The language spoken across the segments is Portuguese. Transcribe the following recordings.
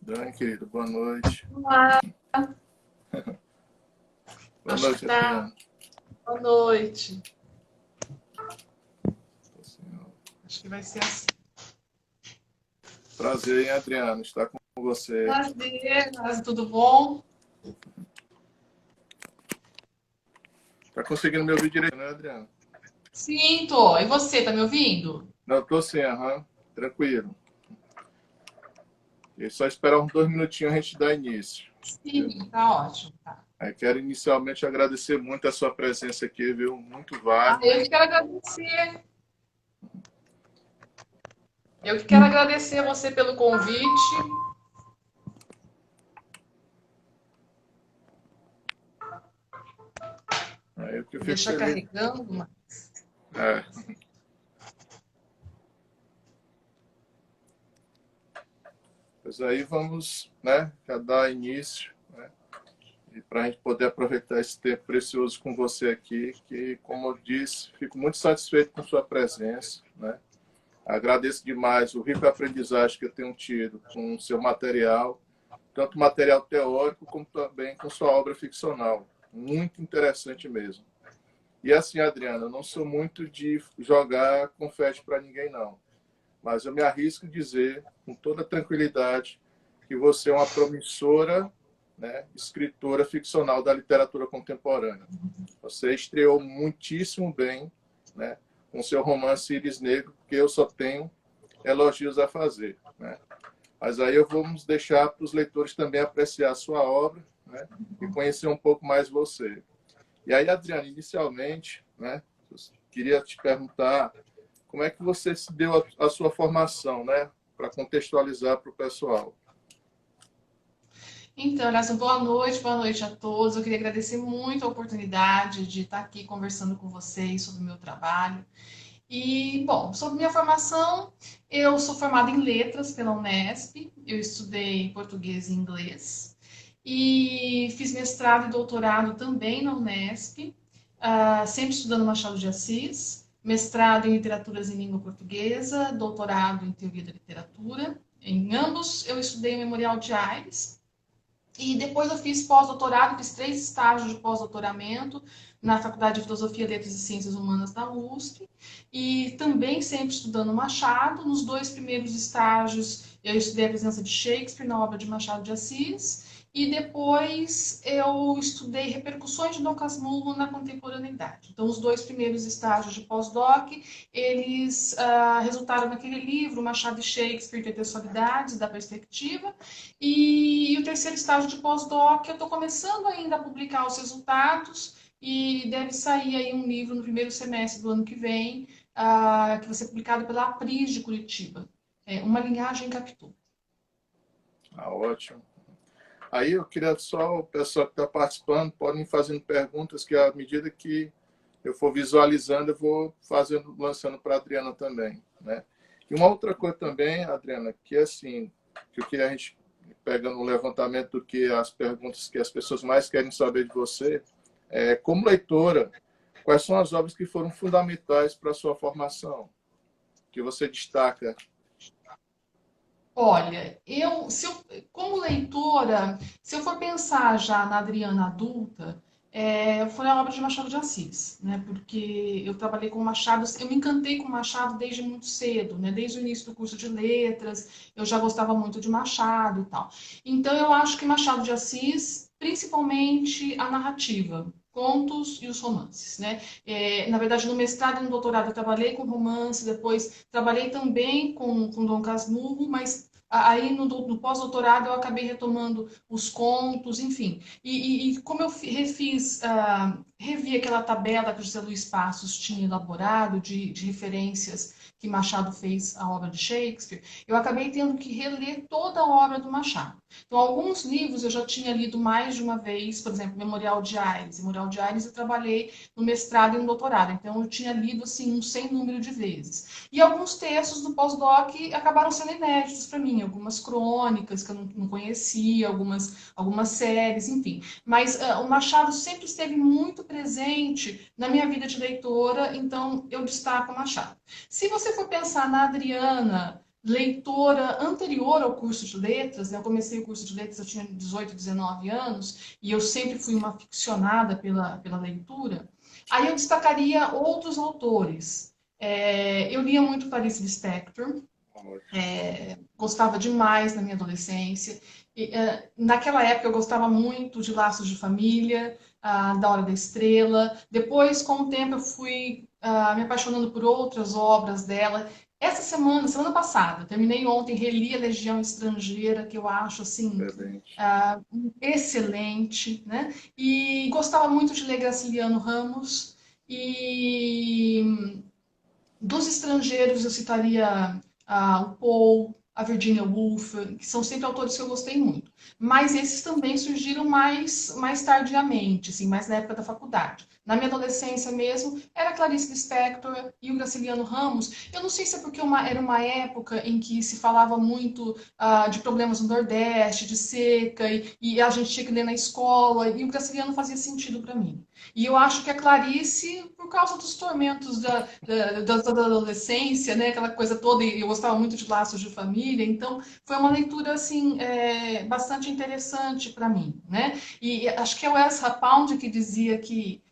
Dani, querido, boa noite. Olá, Boa acho que noite, tá. Adriano. Boa noite. Assim, ó. Acho que vai ser assim. Prazer, hein, Adriano, estar com você. Prazer, mas tudo bom? Tá conseguindo me ouvir direito, né, Adriano? Sim, tô. E você, tá me ouvindo? Não, tô sim, aham. Tranquilo. E só esperar uns 2 minutinhos a gente dar início. Viu? Sim, tá ótimo. Tá. Aí quero inicialmente agradecer muito a sua presença aqui, viu? Muito Ah, válida. eu que quero agradecer. Eu que quero agradecer a você pelo convite. Aí eu que fico Deixar feliz. carregando. É. Pois aí vamos, né, já dar início, né? E para a gente poder aproveitar esse tempo precioso com você aqui, que, como eu disse, fico muito satisfeito com sua presença, né? Agradeço demais o rico aprendizagem que eu tenho tido com o seu material, tanto material teórico como também com sua obra ficcional. Muito interessante mesmo. E assim, Adriana, eu não sou muito de jogar confete para ninguém, não. Mas eu me arrisco a dizer, com toda tranquilidade, que você é uma promissora, né, escritora ficcional da literatura contemporânea. Você estreou muitíssimo bem, né, com seu romance Íris Negro, que eu só tenho elogios a fazer, né? Mas aí eu vamos deixar para os leitores também apreciar a sua obra, né, e conhecer um pouco mais você. E aí, Adriana, inicialmente, né, eu queria te perguntar como é que você se deu a sua formação, né, para contextualizar para o pessoal. Então, Erasmo, boa noite a todos. Eu queria agradecer muito a oportunidade de estar aqui conversando com vocês sobre o meu trabalho. E, bom, sobre minha formação, eu sou formada em letras pela Unesp, eu estudei português e inglês, e fiz mestrado e doutorado também na Unesp, sempre estudando Machado de Assis, mestrado em literaturas em língua portuguesa, doutorado em teoria da literatura. Em ambos, eu estudei o Memorial de Aires, e depois eu fiz pós-doutorado, fiz 3 estágios de pós-doutoramento na Faculdade de Filosofia, Letras e Ciências Humanas da USP. E também sempre estudando Machado. Nos 2 primeiros estágios, eu estudei a presença de Shakespeare na obra de Machado de Assis. E depois eu estudei repercussões de Dom Casmurro na contemporaneidade. Então, os 2 primeiros estágios de pós-doc, eles resultaram naquele livro, Machado e Shakespeare, Intertextualidades, da Perspectiva, e o terceiro estágio de pós-doc, eu estou começando ainda a publicar os resultados e deve sair aí um livro no primeiro semestre do ano que vem, que vai ser publicado pela Apris de Curitiba. Uma linhagem Capitu. Ah, ótimo. Aí eu queria só, o pessoal que está participando, podem ir fazendo perguntas que à medida que eu for visualizando, eu vou fazendo, lançando para a Adriana também, né? E uma outra coisa também, Adriana, que é assim, que eu queria a gente pegando um levantamento do que as perguntas que as pessoas mais querem saber de você, como leitora, quais são as obras que foram fundamentais para a sua formação, que você destaca? Olha, como leitora, se eu for pensar já na Adriana adulta, foi a obra de Machado de Assis, né? Porque eu trabalhei com Machado, eu me encantei com Machado desde muito cedo, né? Desde o início do curso de letras, eu já gostava muito de Machado e tal. Então, eu acho que Machado de Assis, principalmente a narrativa, contos e os romances, né? Na verdade, no mestrado e no doutorado eu trabalhei com romance, depois trabalhei também com Dom Casmurro, mas aí no pós-doutorado eu acabei retomando os contos, enfim. E como eu refiz, revi aquela tabela que o José Luiz Passos tinha elaborado de referências que Machado fez à obra de Shakespeare, eu acabei tendo que reler toda a obra do Machado. Então, alguns livros eu já tinha lido mais de uma vez, por exemplo, Memorial de Aires. Memorial de Aires eu trabalhei no mestrado e no doutorado, então eu tinha lido assim um sem número de vezes. E alguns textos do pós-doc acabaram sendo inéditos para mim, algumas crônicas que eu não conhecia, algumas séries, enfim. Mas o Machado sempre esteve muito presente na minha vida de leitora, então eu destaco o Machado. Se você for pensar na Adriana, leitora anterior ao curso de letras, né? Eu comecei o curso de letras, eu tinha 18, 19 anos, e eu sempre fui uma aficionada pela leitura. Aí eu destacaria outros autores. Eu lia muito Clarice Lispector, gostava demais na minha adolescência. Naquela época eu gostava muito de Laços de Família, da Hora da Estrela. Depois, com o tempo, eu fui me apaixonando por outras obras dela. Essa semana, semana passada, terminei ontem, reli a Legião Estrangeira, que eu acho assim Excelente. excelente, né? E gostava muito de ler Graciliano Ramos. E dos estrangeiros, eu citaria o Poe, a Virginia Woolf, que são sempre autores que eu gostei muito. Mas esses também surgiram mais tardiamente, assim, mais na época da faculdade. Na minha adolescência mesmo, era Clarice Lispector e o Graciliano Ramos. Eu não sei se é porque era uma época em que se falava muito de problemas no Nordeste, de seca, e a gente tinha que ler na escola, e o Graciliano fazia sentido para mim. E eu acho que a Clarice, por causa dos tormentos da adolescência, né? Aquela coisa toda, e eu gostava muito de Laços de Família, então foi uma leitura assim bastante interessante para mim, né? E acho que é o Ezra Pound que dizia que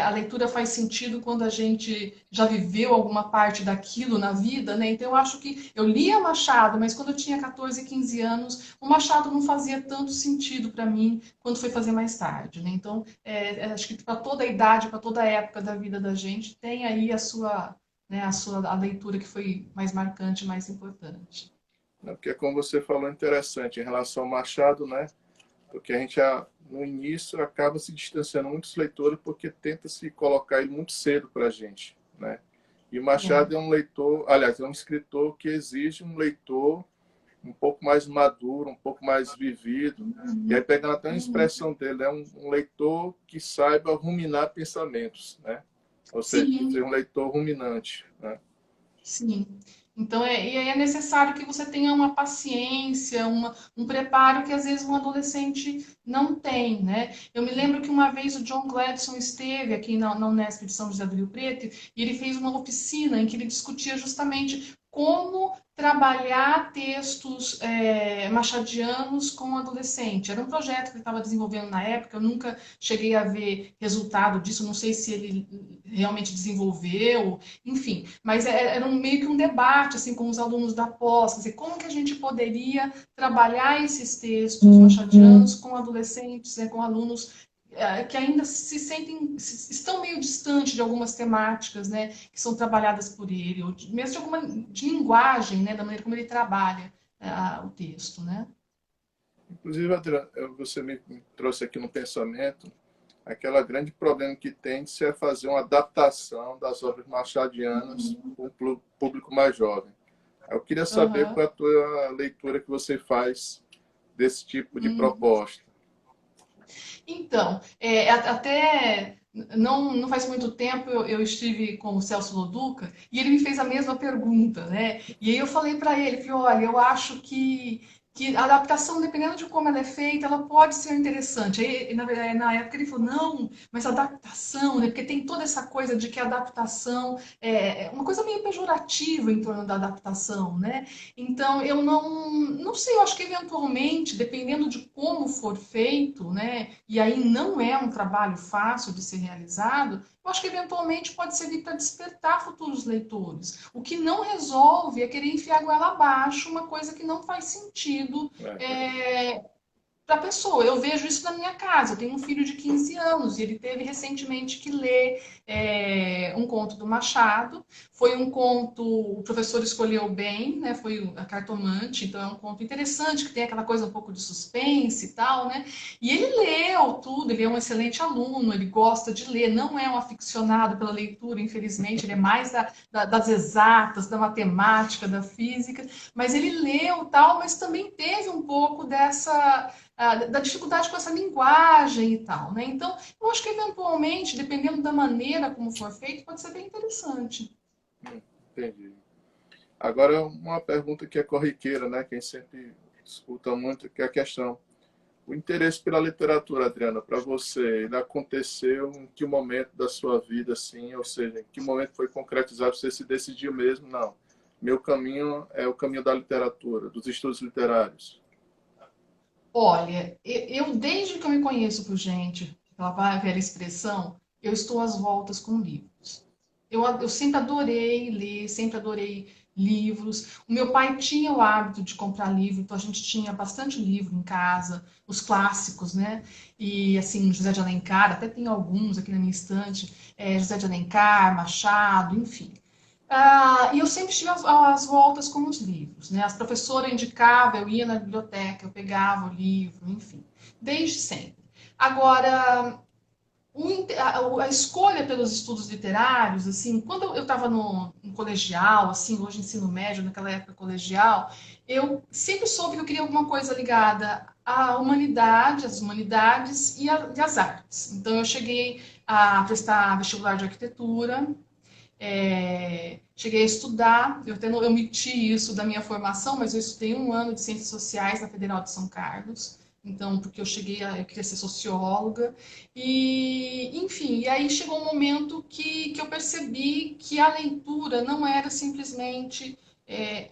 a leitura faz sentido quando a gente já viveu alguma parte daquilo na vida, né? Então eu acho que eu lia Machado, mas quando eu tinha 14, 15 anos, o Machado não fazia tanto sentido para mim quanto foi fazer mais tarde, né? Então acho que para toda a idade, para toda a época da vida da gente, tem aí a leitura que foi mais marcante, mais importante. Né? Porque, como você falou, interessante em relação ao Machado, né? Porque a gente, no início, acaba se distanciando muitos leitores porque tenta se colocar ele muito cedo para a gente, né? E É. Machado é um leitor, aliás, é um escritor que exige um leitor um pouco mais maduro, um pouco mais vivido. E aí, Uhum, pegando até uma uhum. expressão dele, é um leitor que saiba ruminar pensamentos, né? Ou seja, ser Sim, um leitor ruminante, né? sim. Então, e aí é necessário que você tenha uma paciência, um preparo que às vezes um adolescente não tem, né? Eu me lembro que uma vez o John Gladson esteve aqui na Unesp de São José do Rio Preto e ele fez uma oficina em que ele discutia justamente como trabalhar textos machadianos com adolescente. Era um projeto que ele estava desenvolvendo na época, eu nunca cheguei a ver resultado disso, não sei se ele realmente desenvolveu, enfim, mas era meio que um debate assim com os alunos da pós, quer dizer, como que a gente poderia trabalhar esses textos machadianos com adolescentes, né, com alunos que ainda se sentem, estão meio distantes de algumas temáticas, né, que são trabalhadas por ele, ou mesmo de alguma de linguagem, né, da maneira como ele trabalha o texto, né? Inclusive, Adriano, você me trouxe aqui no pensamento aquela grande problema que tem de se fazer uma adaptação das obras machadianas para um público mais jovem. Eu queria saber Uhum. qual é a tua leitura que você faz desse tipo de Uhum. proposta. Então, até não faz muito tempo eu estive com o Celso Loduca e ele me fez a mesma pergunta, né? E aí eu falei para ele, falei, olha, eu acho que a adaptação, dependendo de como ela é feita, ela pode ser interessante. Aí, na época ele falou, não, mas adaptação, né? Porque tem toda essa coisa de que a adaptação é uma coisa meio pejorativa em torno da adaptação, né? Então, eu não sei, eu acho que eventualmente, dependendo de como for feito, né, e aí não é um trabalho fácil de ser realizado, eu acho que eventualmente pode servir para despertar futuros leitores. O que não resolve é querer enfiar a goela abaixo uma coisa que não faz sentido É, é, para a pessoa. Eu vejo isso na minha casa. Eu tenho um filho de 15 anos e ele teve recentemente que ler um conto do Machado. Foi um conto, o professor escolheu bem, né? Foi a Cartomante, então é um conto interessante, que tem aquela coisa um pouco de suspense e tal, né? E ele leu tudo, ele é um excelente aluno, ele gosta de ler, não é um aficionado pela leitura, infelizmente, ele é mais das exatas, da matemática, da física, mas ele leu tal, mas também teve um pouco da dificuldade com essa linguagem e tal, né? Então, eu acho que eventualmente, dependendo da maneira como for feito, pode ser bem interessante. entendi. Agora, uma pergunta que é corriqueira, né? Quem sempre escuta muito, que é a questão. O interesse pela literatura, Adriana, para você, ele aconteceu em que momento da sua vida, assim? Ou seja, em que momento foi concretizado? Você se decidiu mesmo? Não. meu caminho é o caminho da literatura, dos estudos literários. Olha, eu desde que eu me conheço por gente, aquela velha expressão, eu estou às voltas com livros. Eu sempre adorei ler, sempre adorei livros. O meu pai tinha o hábito de comprar livro, então a gente tinha bastante livro em casa, os clássicos, né? E assim, José de Alencar, até tem alguns aqui na minha estante, José de Alencar, Machado, enfim. E eu sempre estive às voltas com os livros, né? As professoras indicavam, eu ia na biblioteca, eu pegava o livro, enfim, desde sempre. Agora, a escolha pelos estudos literários, assim, quando eu estava no colegial, assim, hoje ensino médio, naquela época colegial, eu sempre soube que eu queria alguma coisa ligada à humanidade, às humanidades e às artes. Então, eu cheguei a prestar vestibular de arquitetura, cheguei a estudar, eu até não omiti isso da minha formação, mas eu estudei um ano de Ciências Sociais na Federal de São Carlos, então, porque eu queria ser socióloga, e, enfim, e aí chegou um momento que eu percebi que a leitura não era simplesmente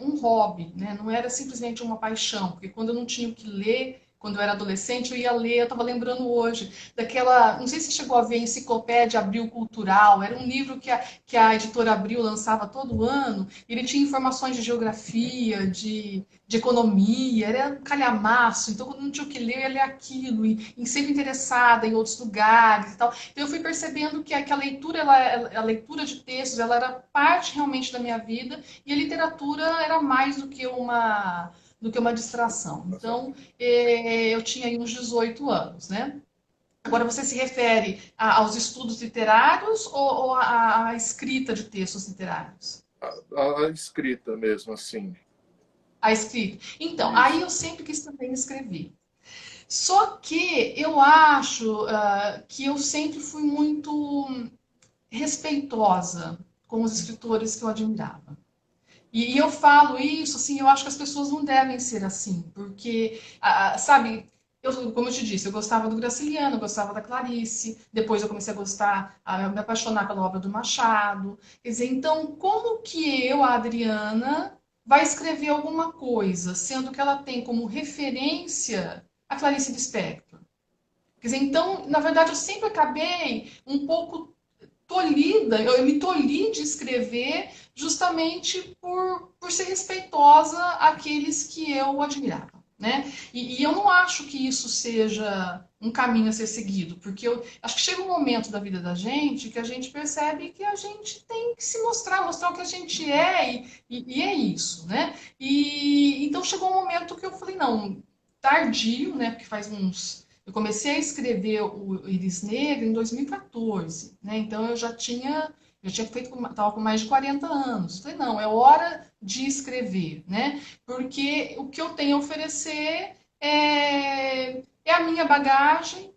um hobby, né? Não era simplesmente uma paixão, porque quando eu não tinha o que ler, quando eu era adolescente, eu ia ler, eu estava lembrando hoje, daquela, não sei se você chegou a ver a Enciclopédia Abril Cultural, era um livro que a editora Abril lançava todo ano, ele tinha informações de geografia, de economia, era um calhamaço, então quando não tinha o que ler, eu ia ler aquilo, e sempre interessada em outros lugares e tal. Então eu fui percebendo que a leitura, a leitura de textos, ela era parte realmente da minha vida, e a literatura era mais do que uma distração. Então, eu tinha aí uns 18 anos, né? Agora, você se refere aos estudos literários ou à escrita de textos literários? A escrita mesmo, assim. A escrita. Então, aí Isso. eu sempre quis também escrever. Só que eu acho que eu sempre fui muito respeitosa com os escritores que eu admirava. E eu falo isso, assim, eu acho que as pessoas não devem ser assim, porque, sabe, como eu te disse, eu gostava do Graciliano, eu gostava da Clarice, depois eu comecei a gostar, a me apaixonar pela obra do Machado. Quer dizer, então, como que eu, a Adriana, vai escrever alguma coisa, sendo que ela tem como referência a Clarice Lispector? Quer dizer, então, na verdade, eu sempre acabei um pouco tolhida, eu me tolhi de escrever justamente por ser respeitosa àqueles que eu admirava, né? E eu não acho que isso seja um caminho a ser seguido, porque eu acho que chega um momento da vida da gente que a gente percebe que a gente tem que se mostrar, mostrar o que a gente é, e é isso, né? E então chegou um momento que eu falei, não, tardio, né? Porque faz uns eu comecei a escrever o Iris Negra em 2014, né? Então eu já tinha feito, estava com mais de 40 anos. Falei, não, é hora de escrever, né? Porque o que eu tenho a oferecer é a minha bagagem,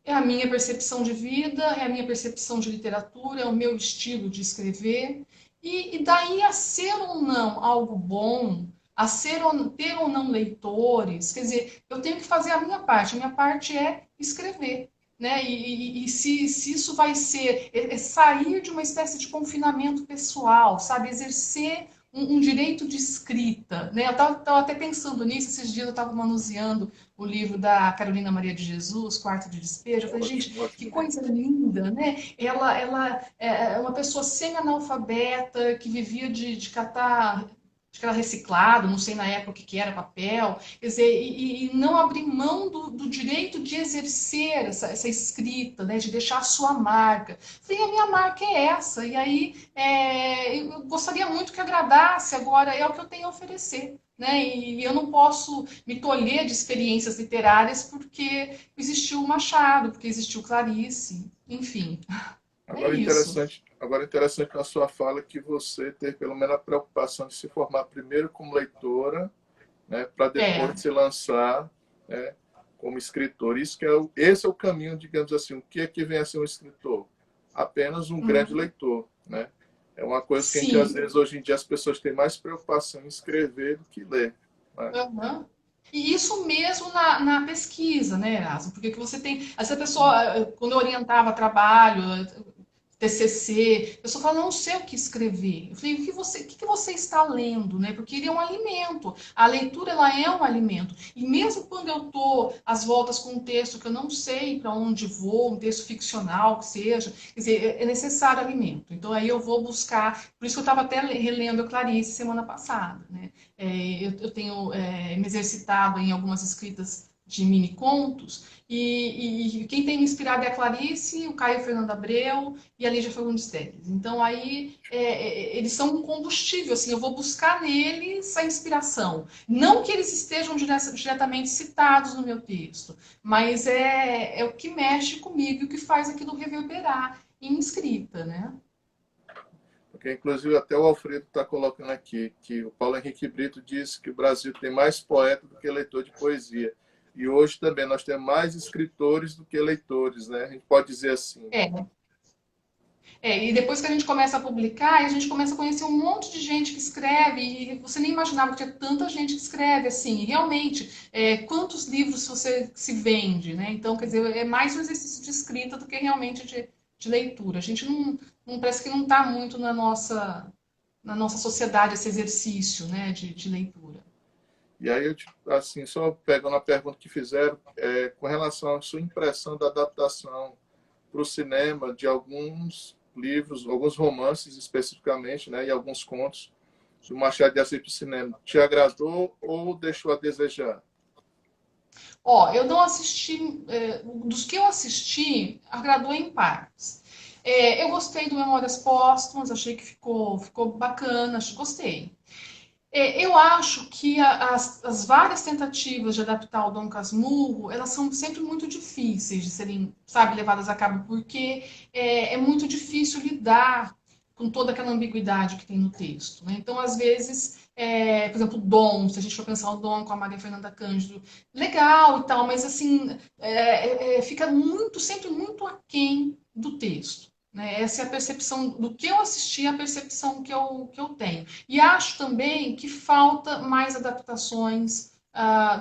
é a minha percepção de vida, é a minha percepção de literatura, é o meu estilo de escrever. E daí a ser ou não algo bom, a ter ou não leitores, quer dizer, eu tenho que fazer a minha parte é escrever. Né? E se isso vai ser sair de uma espécie de confinamento pessoal, sabe? Exercer um direito de escrita. Né? Eu estava até pensando nisso, esses dias eu estava manuseando o livro da Carolina Maria de Jesus, Quarto de Despejo. Eu falei, gente, Ótimo, que ótimo livro. coisa linda, né? Ela é uma pessoa semi-analfabeta que vivia de catar, acho que era reciclado, não sei na época o que era, papel, quer dizer, e não abrir mão do direito de exercer essa escrita, né? De deixar a sua marca. Eu falei, a minha marca é essa, e aí eu gostaria muito que agradasse, agora é o que eu tenho a oferecer. Né? E eu não posso me tolher de experiências literárias porque existiu o Machado, porque existiu Clarice, enfim, é isso. Agora interessante na sua fala que você ter pelo menos a preocupação de se formar primeiro como leitora, né, para depois É. se lançar, né, como escritor. Esse é o caminho, digamos assim, o que é que vem a ser um escritor? Apenas um grande Uhum. leitor, né? É uma coisa que a gente, às Sim. vezes, hoje em dia, as pessoas têm mais preocupação em escrever do que ler. Né? Uhum. E isso mesmo na pesquisa, né, Erasmo? Porque que você tem. Essa pessoa, quando eu orientava trabalho, TCC. Eu só falo, não sei o que escrever. Eu falei, o que você está lendo, né? Porque ele é um alimento. A leitura, ela é um alimento. E mesmo quando eu estou às voltas com um texto que eu não sei para onde vou, um texto ficcional que seja, quer dizer, é necessário alimento. Então aí eu vou buscar. Por isso que eu estava até relendo a Clarice semana passada, né? Eu tenho me exercitado em algumas escritas de mini contos, e quem tem me inspirado é a Clarice, o Caio Fernando Abreu e a Lígia Fagundes Telles. Então aí eles são um combustível, assim, eu vou buscar neles a inspiração. Não que eles estejam diretamente citados no meu texto, mas é o que mexe comigo e o que faz aquilo reverberar em escrita, né? Porque, inclusive, até o Alfredo está colocando aqui que o Paulo Henrique Brito disse que o Brasil tem mais poeta do que leitor de poesia. E hoje também nós temos mais escritores do que leitores, né? A gente pode dizer assim. É, e depois que a gente começa a publicar, a gente começa a conhecer um monte de gente que escreve, e você nem imaginava que tinha tanta gente que escreve, assim, e realmente, quantos livros você se vende, né? Então, quer dizer, é mais um exercício de escrita do que realmente de leitura. A gente parece que não está muito na nossa sociedade esse exercício, né, de leitura. E aí, assim, só pegando a pergunta que fizeram, com relação à sua impressão da adaptação para o cinema de alguns livros, alguns romances especificamente, né, e alguns contos do Machado de Assis para o cinema, te agradou ou deixou a desejar? Ó, eu não assisti, dos que eu assisti, agradou em partes. Eu gostei do Memórias Póstumas, achei que ficou bacana, gostei. Eu acho que as várias tentativas de adaptar o Dom Casmurro, elas são sempre muito difíceis de serem, sabe, levadas a cabo, porque é muito difícil lidar com toda aquela ambiguidade que tem no texto, né? Então, às vezes, por exemplo, o Dom, se a gente for pensar o Dom com a Maria Fernanda Cândido, legal e tal, mas assim, fica sempre muito aquém do texto. Né? Essa é a percepção do que eu assisti, a percepção que eu tenho. E acho também que falta mais adaptações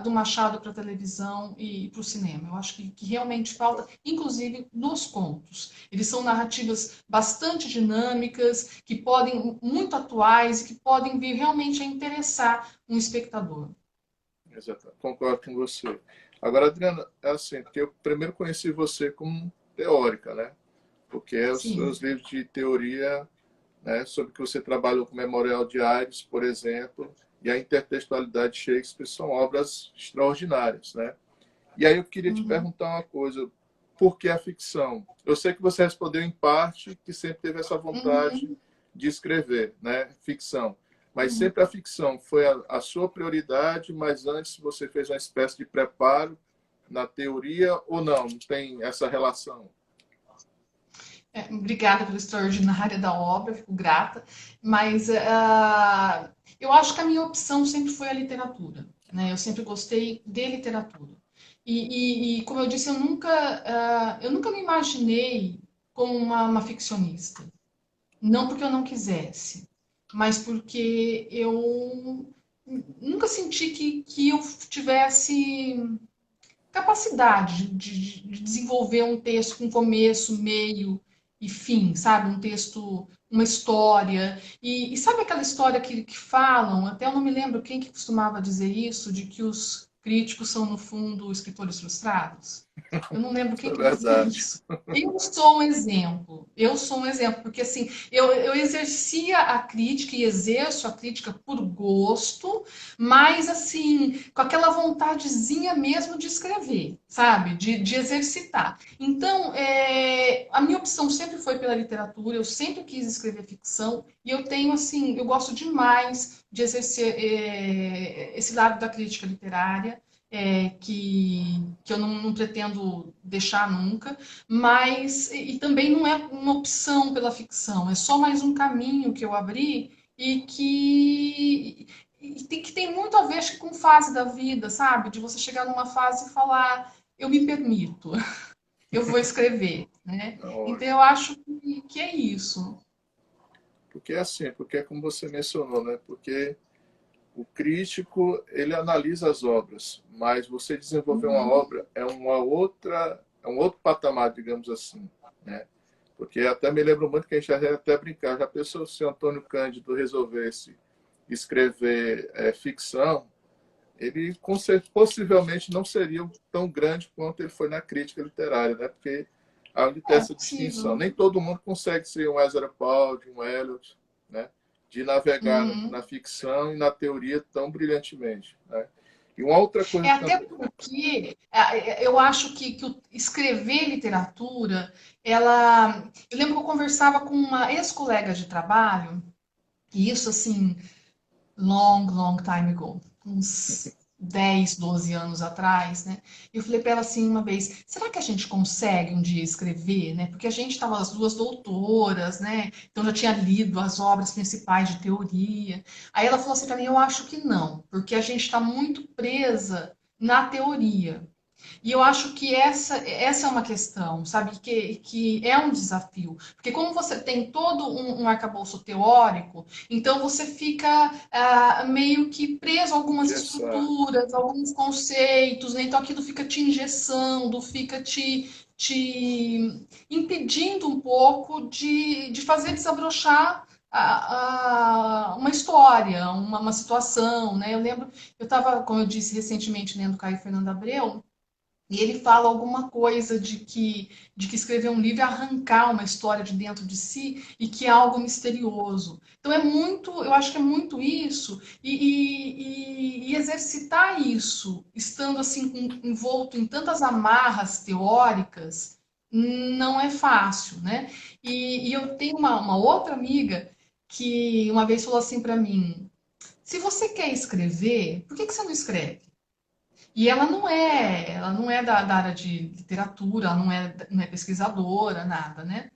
do Machado para a televisão e para o cinema. Eu acho que realmente falta, inclusive nos contos. Eles são narrativas bastante dinâmicas, que podem, muito atuais, e que podem vir realmente a interessar um espectador. Exato, concordo com você. Agora, Adriana, é assim, porque eu primeiro conheci você como teórica, né? Porque os Sim. seus livros de teoria, né, sobre que você trabalhou com Memorial de Aires, por exemplo, e a intertextualidade de Shakespeare são obras extraordinárias, né? E aí eu queria te Uhum, perguntar uma coisa, por que a ficção? Eu sei que você respondeu em parte que sempre teve essa vontade uhum, de escrever, né, ficção. Mas uhum. sempre a ficção foi a sua prioridade, mas antes você fez uma espécie de preparo na teoria ou não? Não tem essa relação? Obrigada pela extraordinária da obra, fico grata, mas eu acho que a minha opção sempre foi a literatura, né? Eu sempre gostei de literatura. E como eu disse, eu nunca me imaginei como uma ficcionista. Não porque eu não quisesse, mas porque eu nunca senti que eu tivesse capacidade de desenvolver um texto com começo, meio e fim, sabe? Um texto, uma história. E sabe aquela história que falam, até eu não me lembro quem que costumava dizer isso, de que os críticos são, no fundo, escritores frustrados? Eu não lembro Isso quem é que dizia verdade. isso. Eu sou um exemplo. Eu sou um exemplo, porque assim, eu exercia a crítica e exerço a crítica por gosto, mas assim, com aquela vontadezinha mesmo de escrever, sabe? De exercitar. Então, a minha opção sempre foi pela literatura, eu sempre quis escrever ficção, e eu tenho, assim, eu gosto demais de exercer esse lado da crítica literária. Que eu não pretendo deixar nunca, mas e também não é uma opção pela ficção, é só mais um caminho que eu abri e que tem muito a ver, acho que, com fase da vida, sabe? De você chegar numa fase e falar, eu me permito, eu vou escrever, né? Então Ótimo. eu acho que é isso. Porque é assim, porque é como você mencionou, né? Porque o crítico, ele analisa as obras, mas você desenvolver uma Uhum, obra é um outro patamar, digamos assim, né? Porque até me lembro muito que a gente já até brincar, já pensou se o Antônio Cândido resolvesse escrever ficção, ele possivelmente não seria tão grande quanto ele foi na crítica literária, né? Porque há onde tem É essa distinção. possível. Nem todo mundo consegue ser um Ezra Pound, um Eliot, né? De navegar na Uhum. ficção e na teoria tão brilhantemente, né? E uma outra coisa É até também. porque eu acho que escrever literatura, ela. Eu lembro que eu conversava com uma ex-colega de trabalho, e isso assim, long, long time ago, uns 10, 12 anos atrás, né? Eu falei para ela assim uma vez, será que a gente consegue um dia escrever, né? Porque a gente estava as duas doutoras, né? Então já tinha lido as obras principais de teoria. Aí ela falou assim para mim, eu acho que não, porque a gente está muito presa na teoria. E eu acho que essa é uma questão, sabe, que é um desafio. Porque como você tem todo um arcabouço teórico, então você fica meio que preso a algumas Engessar. estruturas, a alguns conceitos, né? Então aquilo fica te engessando, fica te impedindo um pouco de fazer desabrochar uma história, uma situação, né? Eu lembro, eu estava, como eu disse recentemente, lendo Caio Fernando Abreu, e ele fala alguma coisa de que escrever um livro é arrancar uma história de dentro de si e que é algo misterioso. Então é muito, eu acho que é muito isso, e exercitar isso, estando assim envolto em tantas amarras teóricas, não é fácil, né? E eu tenho uma outra amiga que uma vez falou assim para mim: se você quer escrever, por que você não escreve? E ela não é da área de literatura, ela não é pesquisadora, nada, né?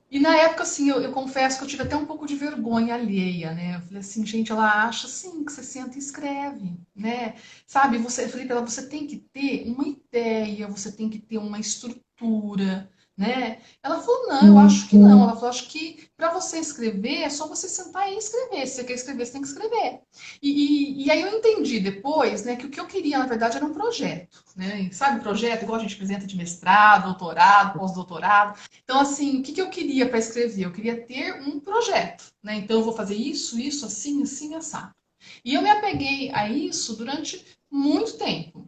E na época, assim, eu confesso que eu tive até um pouco de vergonha alheia, né? Eu falei assim, gente, ela acha assim que você senta e escreve, né? Sabe, eu falei pra ela, você tem que ter uma ideia, você tem que ter uma estrutura, né? Ela falou, não, eu acho que não. Ela falou, acho que para você escrever é só você sentar e escrever. Se você quer escrever, você tem que escrever. E aí eu entendi depois, né, que o que eu queria, na verdade, era um projeto, né? E sabe, projeto igual a gente apresenta de mestrado, doutorado, pós-doutorado. Então, assim, o que que eu queria para escrever? Eu queria ter um projeto, né? Então, eu vou fazer isso, assim, assim, assado. E eu me apeguei a isso durante muito tempo.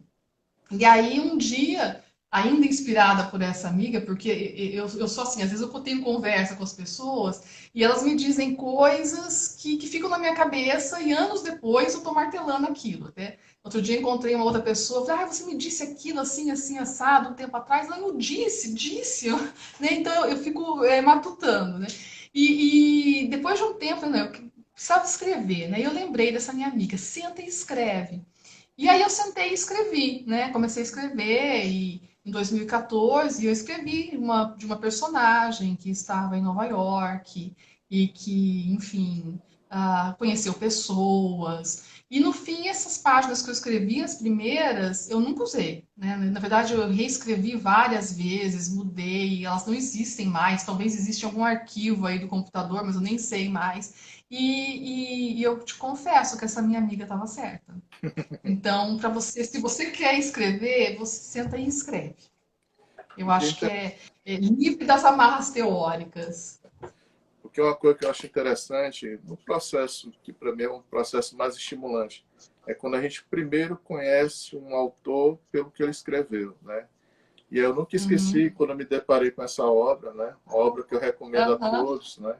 E aí, um dia, ainda inspirada por essa amiga, porque eu sou assim, às vezes eu tenho conversa com as pessoas e elas me dizem coisas que ficam na minha cabeça e anos depois eu tô martelando aquilo. Até outro dia encontrei uma outra pessoa, falei, ah, você me disse aquilo assim, assim, assado, um tempo atrás. Ela, eu disse, né? Então eu fico matutando, né? E depois de um tempo, né, eu precisava escrever, né? E eu lembrei dessa minha amiga, senta e escreve. E aí eu sentei e escrevi, né? Comecei a escrever e em 2014 eu escrevi de uma personagem que estava em Nova York e que, enfim, conheceu pessoas. E no fim, essas páginas que eu escrevi, as primeiras, eu nunca usei, né? Na verdade, eu reescrevi várias vezes, mudei, elas não existem mais. Talvez exista algum arquivo aí do computador, mas eu nem sei mais. E eu te confesso que essa minha amiga estava certa. Então, para você, se você quer escrever, você senta e escreve. Eu O que é acho que é livre das amarras teóricas. Porque uma coisa que eu acho interessante no processo, que para mim é um processo mais estimulante, é quando a gente primeiro conhece um autor pelo que ele escreveu, né? E eu nunca esqueci Uhum. quando eu me deparei com essa obra, né? Uma obra que eu recomendo a Aham. todos, né?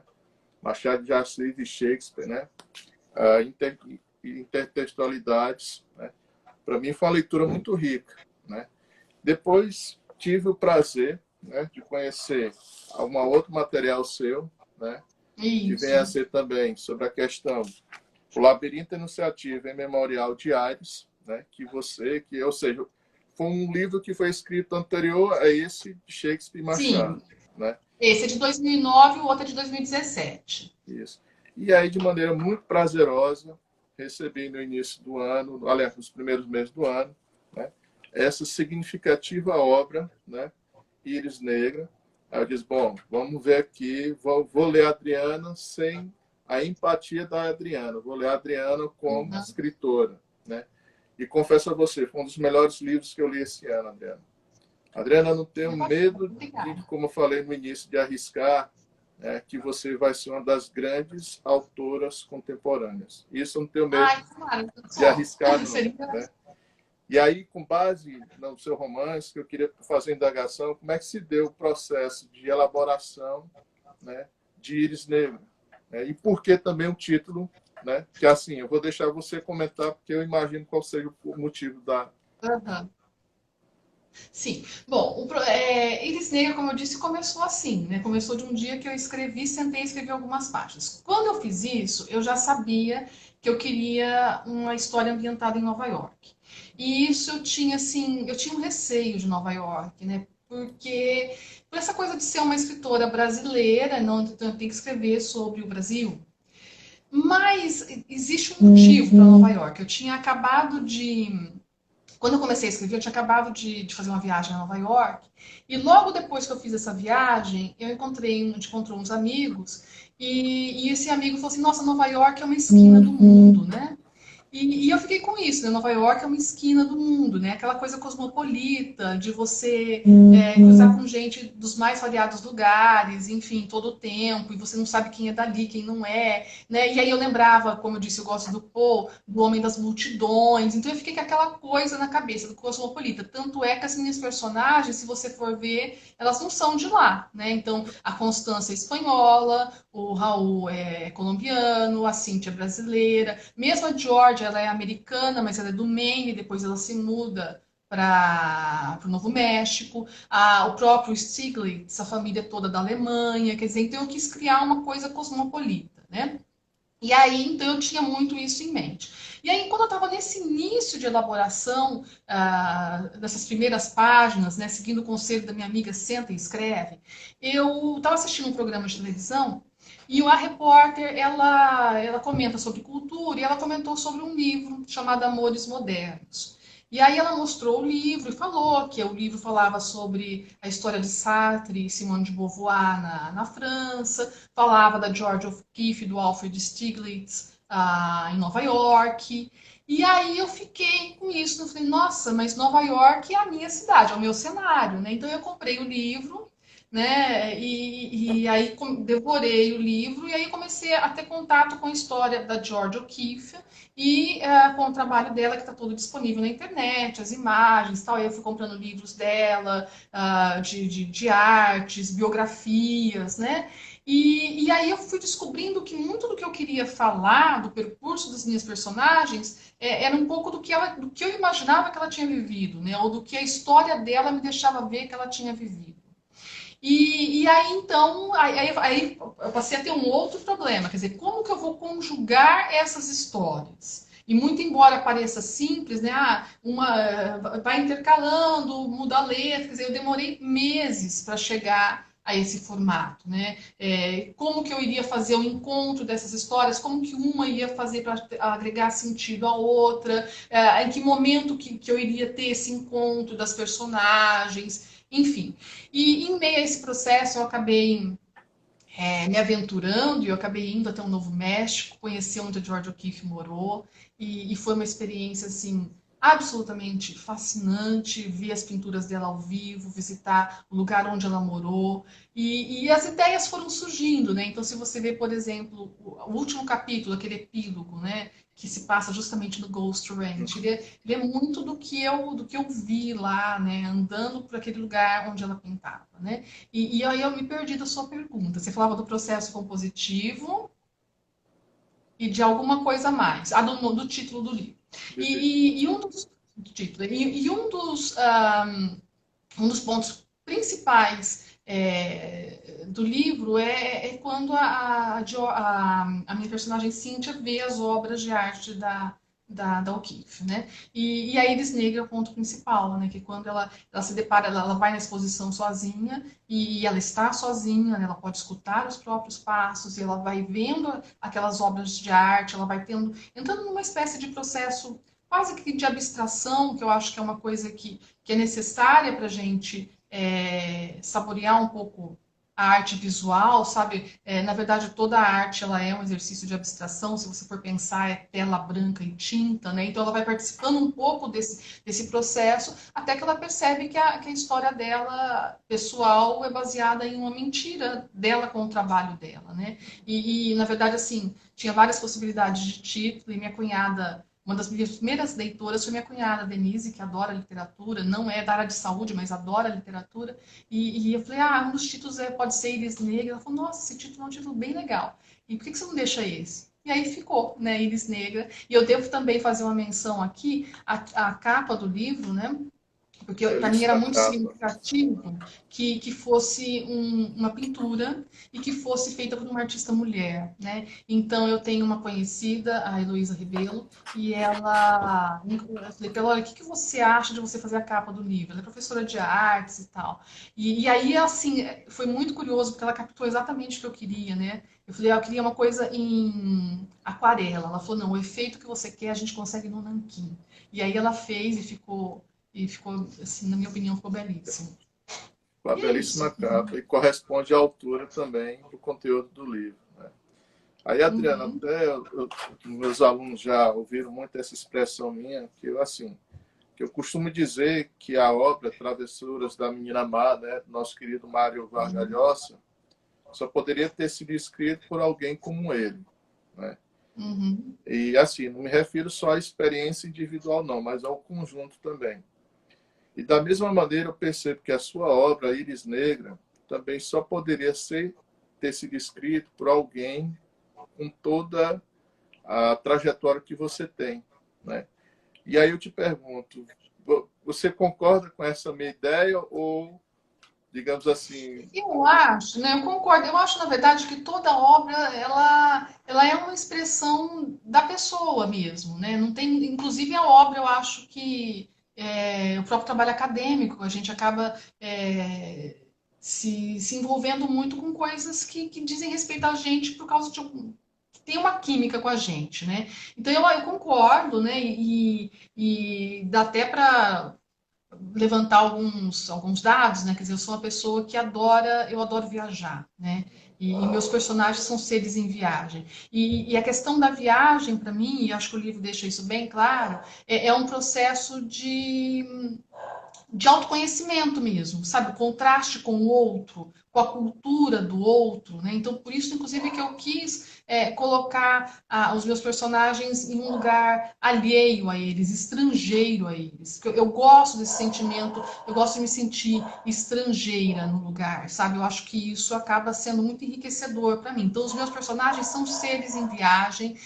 Machado de Assis e Shakespeare, né? A intertextualidades, né? Para mim foi uma leitura muito rica, né? Depois tive o prazer, né, de conhecer um outro material seu, né, que vem a Isso. ser também sobre a questão o Labirinto Enunciativo em Memorial de Ares, né, ou seja, foi um livro que foi escrito anterior a esse de Shakespeare e Machado, Sim. né? Esse é de 2009 e o outro é de 2017. Isso. E aí, de maneira muito prazerosa, recebi no início do ano, aliás, nos primeiros meses do ano, né, essa significativa obra, né, Íris Negra. Aí eu disse, bom, vamos ver aqui, vou ler a Adriana sem a empatia da Adriana, vou ler a Adriana como Uhum. escritora, né? E confesso a você, foi um dos melhores livros que eu li esse ano, Adriana. Adriana, não tenho medo de, Obrigada. como eu falei no início, de arriscar, que você vai ser uma das grandes autoras contemporâneas. Isso eu não tenho medo Ai, tomara, eu de sou. arriscar, não. Seria. Né? E aí, com base no seu romance, que eu queria fazer uma indagação, como é que se deu o processo de elaboração, né, de Íris Negra? Né? E por que também o título? Né? Que assim, eu vou deixar você comentar, porque eu imagino qual seja o motivo da. Aham. Sim. Bom, Iris Negra, como eu disse, começou assim, né? Começou de um dia que eu escrevi, sentei e escrevi algumas páginas. Quando eu fiz isso, eu já sabia que eu queria uma história ambientada em Nova York. E isso eu tinha, assim, eu tinha um receio de Nova York, né? Porque por essa coisa de ser uma escritora brasileira, não, então eu tenho que escrever sobre o Brasil. Mas existe um motivo para Nova York. Eu tinha acabado de quando eu comecei a escrever, eu tinha acabado de fazer uma viagem a Nova York. E logo depois que eu fiz essa viagem, eu encontrei uns amigos. E esse amigo falou assim: Nossa, Nova York é uma esquina do mundo, né? E eu fiquei com isso, né? Nova York é uma esquina do mundo, né? Aquela coisa cosmopolita de você cruzar com gente dos mais variados lugares, enfim, todo o tempo, e você não sabe quem é dali, quem não é, né? E aí eu lembrava, como eu disse, eu gosto do Poe, do Homem das Multidões, então eu fiquei com aquela coisa na cabeça do cosmopolita. Tanto é que as minhas personagens, se você for ver, elas não são de lá, né? Então a Constância é espanhola, o Raul é colombiano, a Cíntia é brasileira, mesmo a Georgia, ela é americana, mas ela é do Maine, depois ela se muda para o Novo México. O próprio Stiglitz, a família toda da Alemanha, quer dizer, então eu quis criar uma coisa cosmopolita, né? E aí, então, eu tinha muito isso em mente. E aí, quando eu estava nesse início de elaboração, dessas primeiras páginas, né, seguindo o conselho da minha amiga Senta e Escreve, eu estava assistindo um programa de televisão e a repórter, ela comenta sobre cultura e ela comentou sobre um livro chamado Amores Modernos. E aí ela mostrou o livro e falou que o livro falava sobre a história de Sartre e Simone de Beauvoir na França, falava da Georgia O'Keeffe, do Alfred Stieglitz, em Nova York. E aí eu fiquei com isso, eu falei, nossa, mas Nova York é a minha cidade, é o meu cenário, né? Então eu comprei o livro, né? E aí devorei o livro e aí comecei a ter contato com a história da Georgia O'Keeffe e com o trabalho dela que está todo disponível na internet, as imagens, tal. Aí eu fui comprando livros dela, de artes, biografias, né? E aí eu fui descobrindo que muito do que eu queria falar, do percurso das minhas personagens, era um pouco do que eu imaginava que ela tinha vivido, né? Ou do que a história dela me deixava ver que ela tinha vivido. E aí, então, aí eu passei a ter um outro problema, quer dizer, como que eu vou conjugar essas histórias? E muito embora pareça simples, né? Uma vai intercalando, muda a letra, quer dizer, eu demorei meses para chegar a esse formato, né? Como que eu iria fazer o encontro dessas histórias? Como que uma ia fazer para agregar sentido à outra? Em que momento que eu iria ter esse encontro das personagens? Enfim. E em meio a esse processo, eu acabei me aventurando e eu acabei indo até o Novo México, conheci onde a Georgia O'Keeffe morou e foi uma experiência assim absolutamente fascinante ver as pinturas dela ao vivo, visitar o lugar onde ela morou e as ideias foram surgindo, né? Então, se você vê, por exemplo, o último capítulo, aquele epílogo, né? Que se passa justamente no Ghost Ranch. Ele é muito do que eu vi lá, né? Andando por aquele lugar onde ela pintava, né? E aí eu me perdi da sua pergunta. Você falava do processo compositivo e de alguma coisa a mais. Do título do livro. E um dos do título, um dos pontos principais do livro é quando a minha personagem Cynthia vê as obras de arte da O'Keeffe, né? E a Iris Negra é o ponto principal, né? Que quando ela se depara, ela vai na exposição sozinha e ela está sozinha, né? Ela pode escutar os próprios passos e ela vai vendo aquelas obras de arte, ela vai entrando numa espécie de processo quase que de abstração, que eu acho que é uma coisa que é necessária para a gente saborear um pouco a arte visual, sabe? Na verdade, toda a arte ela é um exercício de abstração, se você for pensar, é tela branca e tinta, né? Então ela vai participando um pouco desse processo, até que ela percebe que a história dela, pessoal, é baseada em uma mentira dela com o trabalho dela, né? Na verdade, assim, tinha várias possibilidades de título, e minha cunhada. Uma das minhas primeiras leitoras foi minha cunhada, Denise, que adora literatura, não é da área de saúde, mas adora literatura. Eu falei, um dos títulos pode ser Íris Negra. Ela falou, nossa, esse título é um título bem legal. E por que você não deixa esse? E aí ficou, né, Íris Negra. E eu devo também fazer uma menção aqui, a capa do livro, né? Porque para mim era Belíssima muito capa. significativo que fosse uma pintura e que fosse feita por uma artista mulher, né? Então eu tenho uma conhecida, a Heloísa Rebelo, e ela, eu falei para ela, olha, o que você acha de você fazer a capa do livro? Ela é professora de artes e tal. Aí, assim, foi muito curioso, porque ela captou exatamente o que eu queria, né? Eu falei, eu queria uma coisa em aquarela. Ela falou, não, o efeito que você quer a gente consegue no nanquim. E aí ela fez e ficou, assim, na minha opinião, ficou belíssimo. Com a E é belíssima isso. capa e corresponde à altura também do conteúdo do livro. Né? Aí, Adriana, Uhum, até meus alunos já ouviram muito essa expressão minha, que eu, assim, que eu costumo dizer que a obra Travessuras da Menina Má, né, do nosso querido Mário Vargas uhum, Llosa, só poderia ter sido escrito por alguém como ele. Né? uhum, E, assim, não me refiro só à experiência individual, não, mas ao conjunto também. E da mesma maneira, eu percebo que a sua obra, Íris Negra, também só poderia ter sido escrito por alguém com toda a trajetória que você tem. Né? E aí eu te pergunto, você concorda com essa minha ideia ou, digamos assim, eu acho, né, eu concordo. Eu acho, na verdade, que toda obra ela é uma expressão da pessoa mesmo, né? Não tem, inclusive a obra, eu acho que o próprio trabalho acadêmico, a gente acaba se envolvendo muito com coisas que dizem respeito a gente por causa de que tem uma química com a gente, né? Então eu concordo, né? E dá até para levantar alguns dados, né? Quer dizer, eu sou uma pessoa que eu adoro viajar, né? E meus personagens são seres em viagem. A questão da viagem, para mim, e acho que o livro deixa isso bem claro, é um processo de autoconhecimento mesmo, sabe? O contraste com o outro, com a cultura do outro, né? Então, por isso, inclusive, que eu quis colocar os meus personagens em um lugar alheio a eles, estrangeiro a eles. Porque eu gosto desse sentimento, eu gosto de me sentir estrangeira no lugar, sabe? Eu acho que isso acaba sendo muito enriquecedor para mim. Então, os meus personagens são seres em viagem.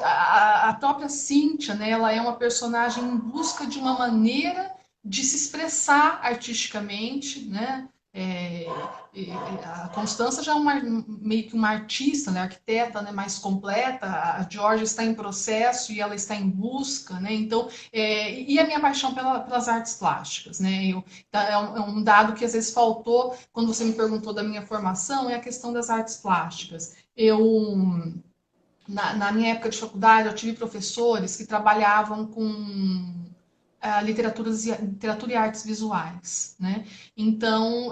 A própria Cíntia, né, ela é uma personagem em busca de uma maneira de se expressar artisticamente, né? É, a Constança já é meio que uma artista, né, arquiteta, né, mais completa. A Georgia está em processo e ela está em busca, né? Então, e a minha paixão pelas artes plásticas, né? É um dado que às vezes faltou quando você me perguntou da minha formação, é a questão das artes plásticas. Na minha época de faculdade, eu tive professores que trabalhavam com literatura e artes visuais, né? Então,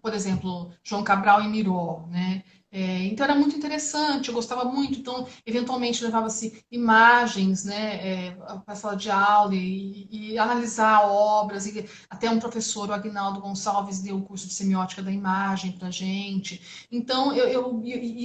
por exemplo, João Cabral e Miró, né? Então era muito interessante, eu gostava muito. Então, eventualmente levava-se imagens, né, para a sala de aula e analisar obras. E até um professor, o Agnaldo Gonçalves, deu o curso de semiótica da imagem para gente. Então,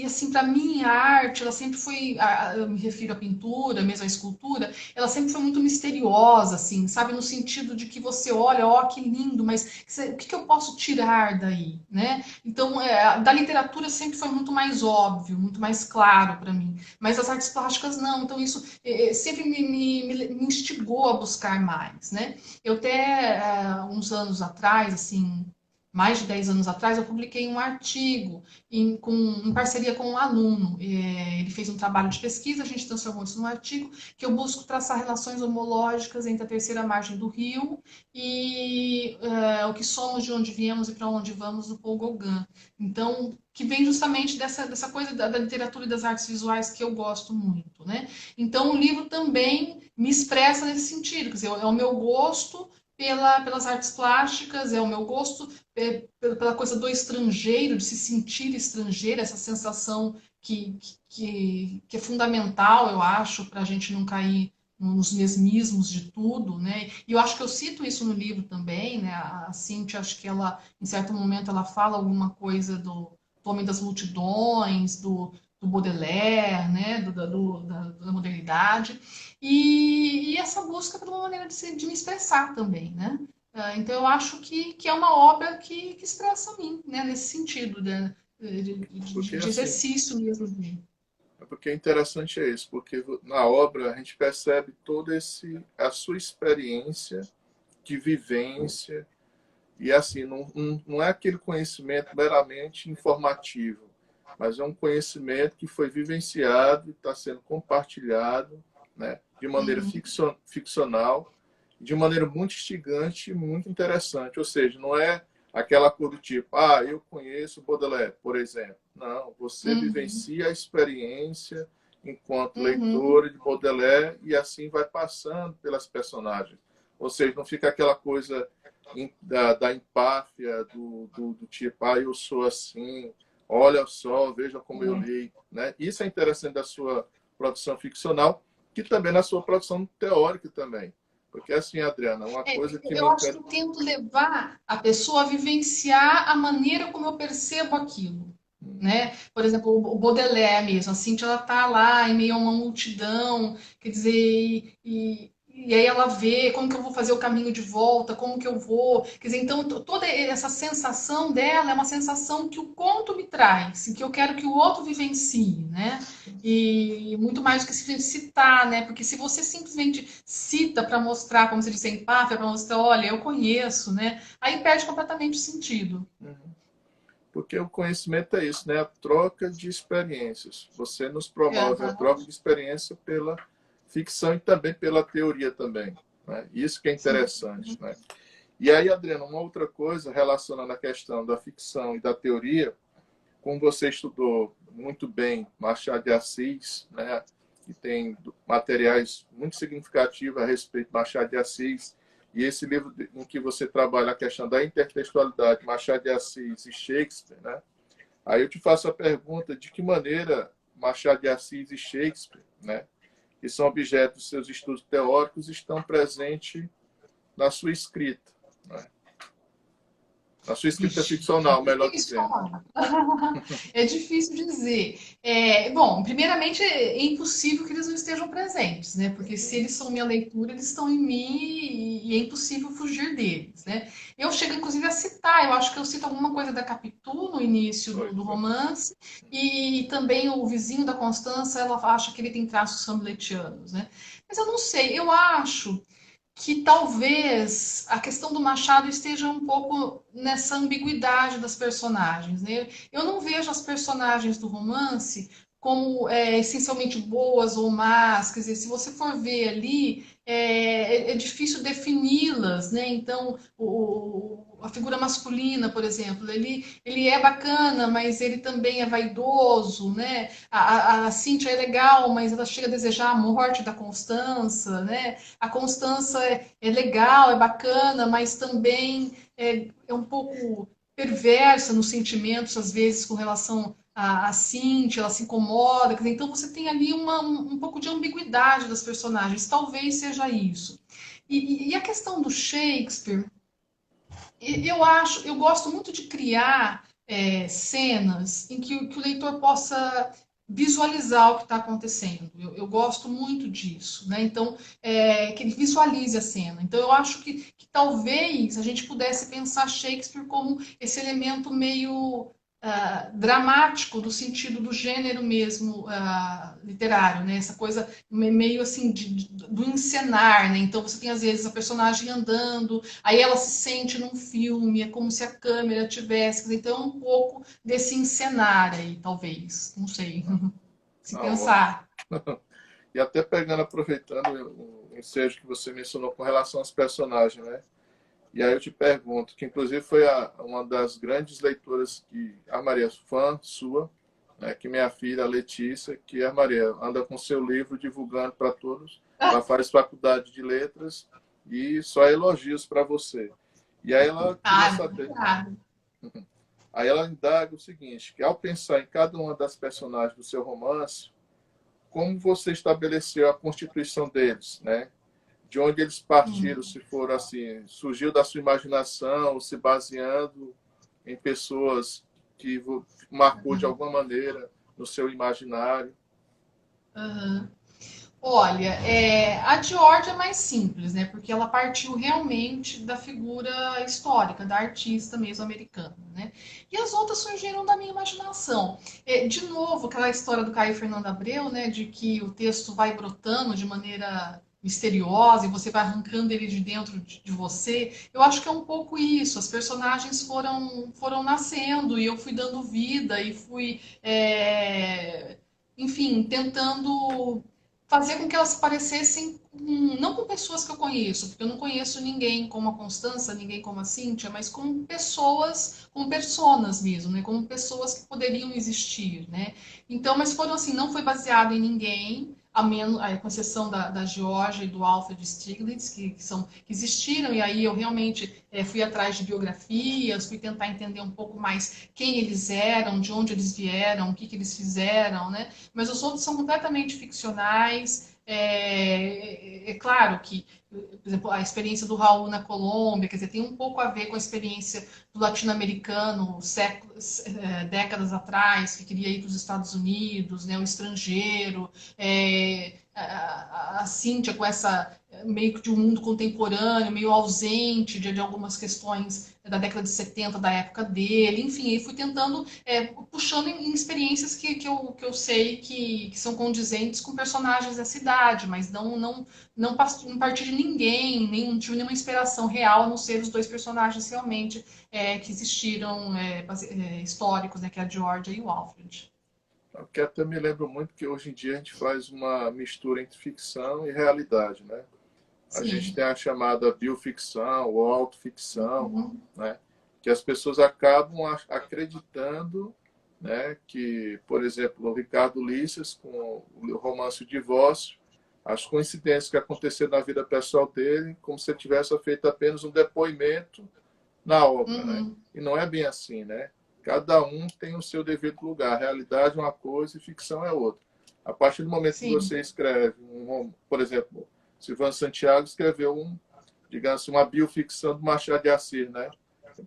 assim, para mim, a arte, ela sempre foi, eu me refiro à pintura, mesmo à escultura, ela sempre foi muito misteriosa, assim, sabe? No sentido de que você olha, ó, que lindo, mas o que eu posso tirar daí, né? Então, da literatura sempre foi muito mais óbvio, muito mais claro para mim, mas as artes plásticas não. Então, isso sempre me instigou a buscar mais, né? Eu até, uns anos atrás, assim, mais de 10 anos atrás, eu publiquei um artigo em parceria com um aluno. Ele fez um trabalho de pesquisa, a gente transformou isso num artigo, que eu busco traçar relações homológicas entre a terceira margem do rio e o que somos, de onde viemos e para onde vamos do Paul Gauguin. Então, que vem justamente dessa coisa da literatura e das artes visuais que eu gosto muito, né? Então, o livro também me expressa nesse sentido, quer dizer, é o meu gosto pelas artes plásticas, é o meu gosto, pela coisa do estrangeiro, de se sentir estrangeiro, essa sensação que é fundamental, eu acho, para a gente não cair nos mesmismos de tudo, né? E eu acho que eu cito isso no livro também, né? A Cíntia, acho que ela, em certo momento, ela fala alguma coisa do Homem das Multidões, do Baudelaire, né? Da modernidade. E essa busca por uma maneira de me expressar também, né? Então eu acho que é uma obra que expressa a mim, né? Nesse sentido, né? Porque De assim, exercício mesmo. porque interessante é isso, porque na obra a gente percebe toda a sua experiência de vivência, e assim, não é aquele conhecimento meramente informativo, mas é um conhecimento que foi vivenciado e está sendo compartilhado, né, de maneira Uhum, ficcional, de maneira muito instigante e muito interessante. Ou seja, não é aquela coisa do tipo, eu conheço Baudelaire, por exemplo. Não, você uhum, vivencia a experiência enquanto uhum. leitora de Baudelaire e assim vai passando pelas personagens. Ou seja, não fica aquela coisa da empáfia, do tipo, eu sou assim, olha só, veja como eu li. Né? Isso é interessante da sua produção ficcional, que também na sua produção teórica também. Porque assim, Adriana, uma coisa que me Eu acho que interessa. eu tento levar a pessoa a vivenciar a maneira como eu percebo aquilo. Né? Por exemplo, o Baudelaire mesmo, a Cintia, ela tá lá em meio a uma multidão, quer dizer, e aí ela vê como que eu vou fazer o caminho de volta, como que eu vou, quer dizer, então toda essa sensação dela é uma sensação que o conto me traz, que eu quero que o outro vivencie, né? E muito mais do que simplesmente citar, né? Porque se você simplesmente cita para mostrar, como você disse, empáfia, para mostrar, olha, eu conheço, né? Aí perde completamente o sentido. Porque o conhecimento é isso, né? A troca de experiências. Você nos promove a Aham, troca de experiência pela ficção e também pela teoria também. Né? Isso que é sim. interessante. Né? E aí, Adriana, uma outra coisa relacionando a questão da ficção e da teoria, como você estudou muito bem Machado de Assis, né? E tem materiais muito significativos a respeito de Machado de Assis, e esse livro em que você trabalha a questão da intertextualidade, Machado de Assis e Shakespeare, né? Aí eu te faço a pergunta, de que maneira Machado de Assis e Shakespeare, né, que são objetos dos seus estudos teóricos, estão presentes na sua escrita, né? Na sua escrita Vixe, ficcional, é melhor difícil dizendo. falar. É difícil dizer. Bom, primeiramente, é impossível que eles não estejam presentes, né? Porque se eles são minha leitura, eles estão em mim e é impossível fugir deles, né? Eu chego, inclusive, a citar, eu acho que eu cito alguma coisa da Capitu no início Foi, do foi. romance, e também o vizinho da Constança, ela acha que ele tem traços hamletianos, né? Mas eu não sei, eu acho que talvez a questão do Machado esteja um pouco nessa ambiguidade das personagens, né? Eu não vejo as personagens do romance como essencialmente boas ou más, quer dizer, se você for ver ali, é difícil defini-las, né? Então, a figura masculina, por exemplo, ele é bacana, mas ele também é vaidoso, né? A Cíntia é legal, mas ela chega a desejar a morte da Constança, né? A Constança é legal, é bacana, mas também é um pouco perversa nos sentimentos, às vezes, com relação a Cíntia, ela se incomoda. Então você tem ali um pouco de ambiguidade das personagens, talvez seja isso. E a questão do Shakespeare, eu gosto muito de criar cenas em que o leitor possa visualizar o que está acontecendo. Eu gosto muito disso, né? Então, que ele visualize a cena. Então, eu acho que talvez a gente pudesse pensar Shakespeare como esse elemento meio dramático, do sentido do gênero mesmo literário, né? Essa coisa meio assim do encenar, né? Então, você tem às vezes a personagem andando, aí ela se sente num filme, é como se a câmera tivesse. Então, um pouco desse encenar aí, talvez. Não sei. Se Ah, ótimo. pensar. E até pegando, aproveitando o ensejo que você mencionou com relação aos personagens, né? E aí eu te pergunto, que inclusive foi uma das grandes leitoras que a Maria, fã sua, né, que minha filha, a Letícia, que a Maria anda com seu livro divulgando para todos. Ela faz faculdade de letras e só elogios para você. E aí ela queria Ah, saber, obrigada. aí ela indaga o seguinte, que ao pensar em cada uma das personagens do seu romance, como você estabeleceu a constituição deles, né? De onde eles partiram, Hum. se for assim, surgiu da sua imaginação, se baseando em pessoas que marcou de alguma maneira no seu imaginário. Aham. Olha, a Georgia é mais simples, né? Porque ela partiu realmente da figura histórica, da artista mesmo americana, né? E as outras surgiram da minha imaginação. De novo, aquela história do Caio Fernando Abreu, né? De que o texto vai brotando de maneira misteriosa e você vai arrancando ele de dentro de você. Eu acho que é um pouco isso. As personagens foram nascendo e eu fui dando vida e fui, enfim, tentando fazer com que elas parecessem não com pessoas que eu conheço, porque eu não conheço ninguém como a Constança, ninguém como a Cíntia, mas como pessoas, como personas mesmo, né? Como pessoas que poderiam existir, né? Então, mas foram assim, não foi baseado em ninguém, a menos, com exceção da Georgia e do Alfred Stieglitz, que existiram, e aí eu realmente fui atrás de biografias, fui tentar entender um pouco mais quem eles eram, de onde eles vieram, o que, que eles fizeram, né? Mas os outros são completamente ficcionais. É claro que, por exemplo, a experiência do Raul na Colômbia, quer dizer, tem um pouco a ver com a experiência do latino-americano séculos, décadas atrás, que queria ir para os Estados Unidos, né, o estrangeiro, a Cíntia com essa meio que de um mundo contemporâneo, meio ausente de algumas questões da década de 70 da época dele, enfim, aí fui tentando puxando em experiências que eu sei que são condizentes com personagens da cidade, mas não partir de ninguém, nem tive nenhuma inspiração real, a não ser os dois personagens realmente que existiram, históricos, né, que é a Georgia e o Alfred. Porque até me lembro muito que hoje em dia a gente faz uma mistura entre ficção e realidade, né? A gente Sim. tem a chamada bioficção ou autoficção, Uhum. né? Que as pessoas acabam acreditando, né? Que, por exemplo, o Ricardo Ulisses, com o romance O Divórcio, as coincidências que aconteceram na vida pessoal dele, como se ele tivesse feito apenas um depoimento na obra, né? Uhum. E não é bem assim, né? Cada um tem o seu devido lugar. Realidade é uma coisa e ficção é outra. A partir do momento que Sim. você escreve, por exemplo, Silvano Santiago escreveu digamos assim, uma bioficção do Machado de Assis, né?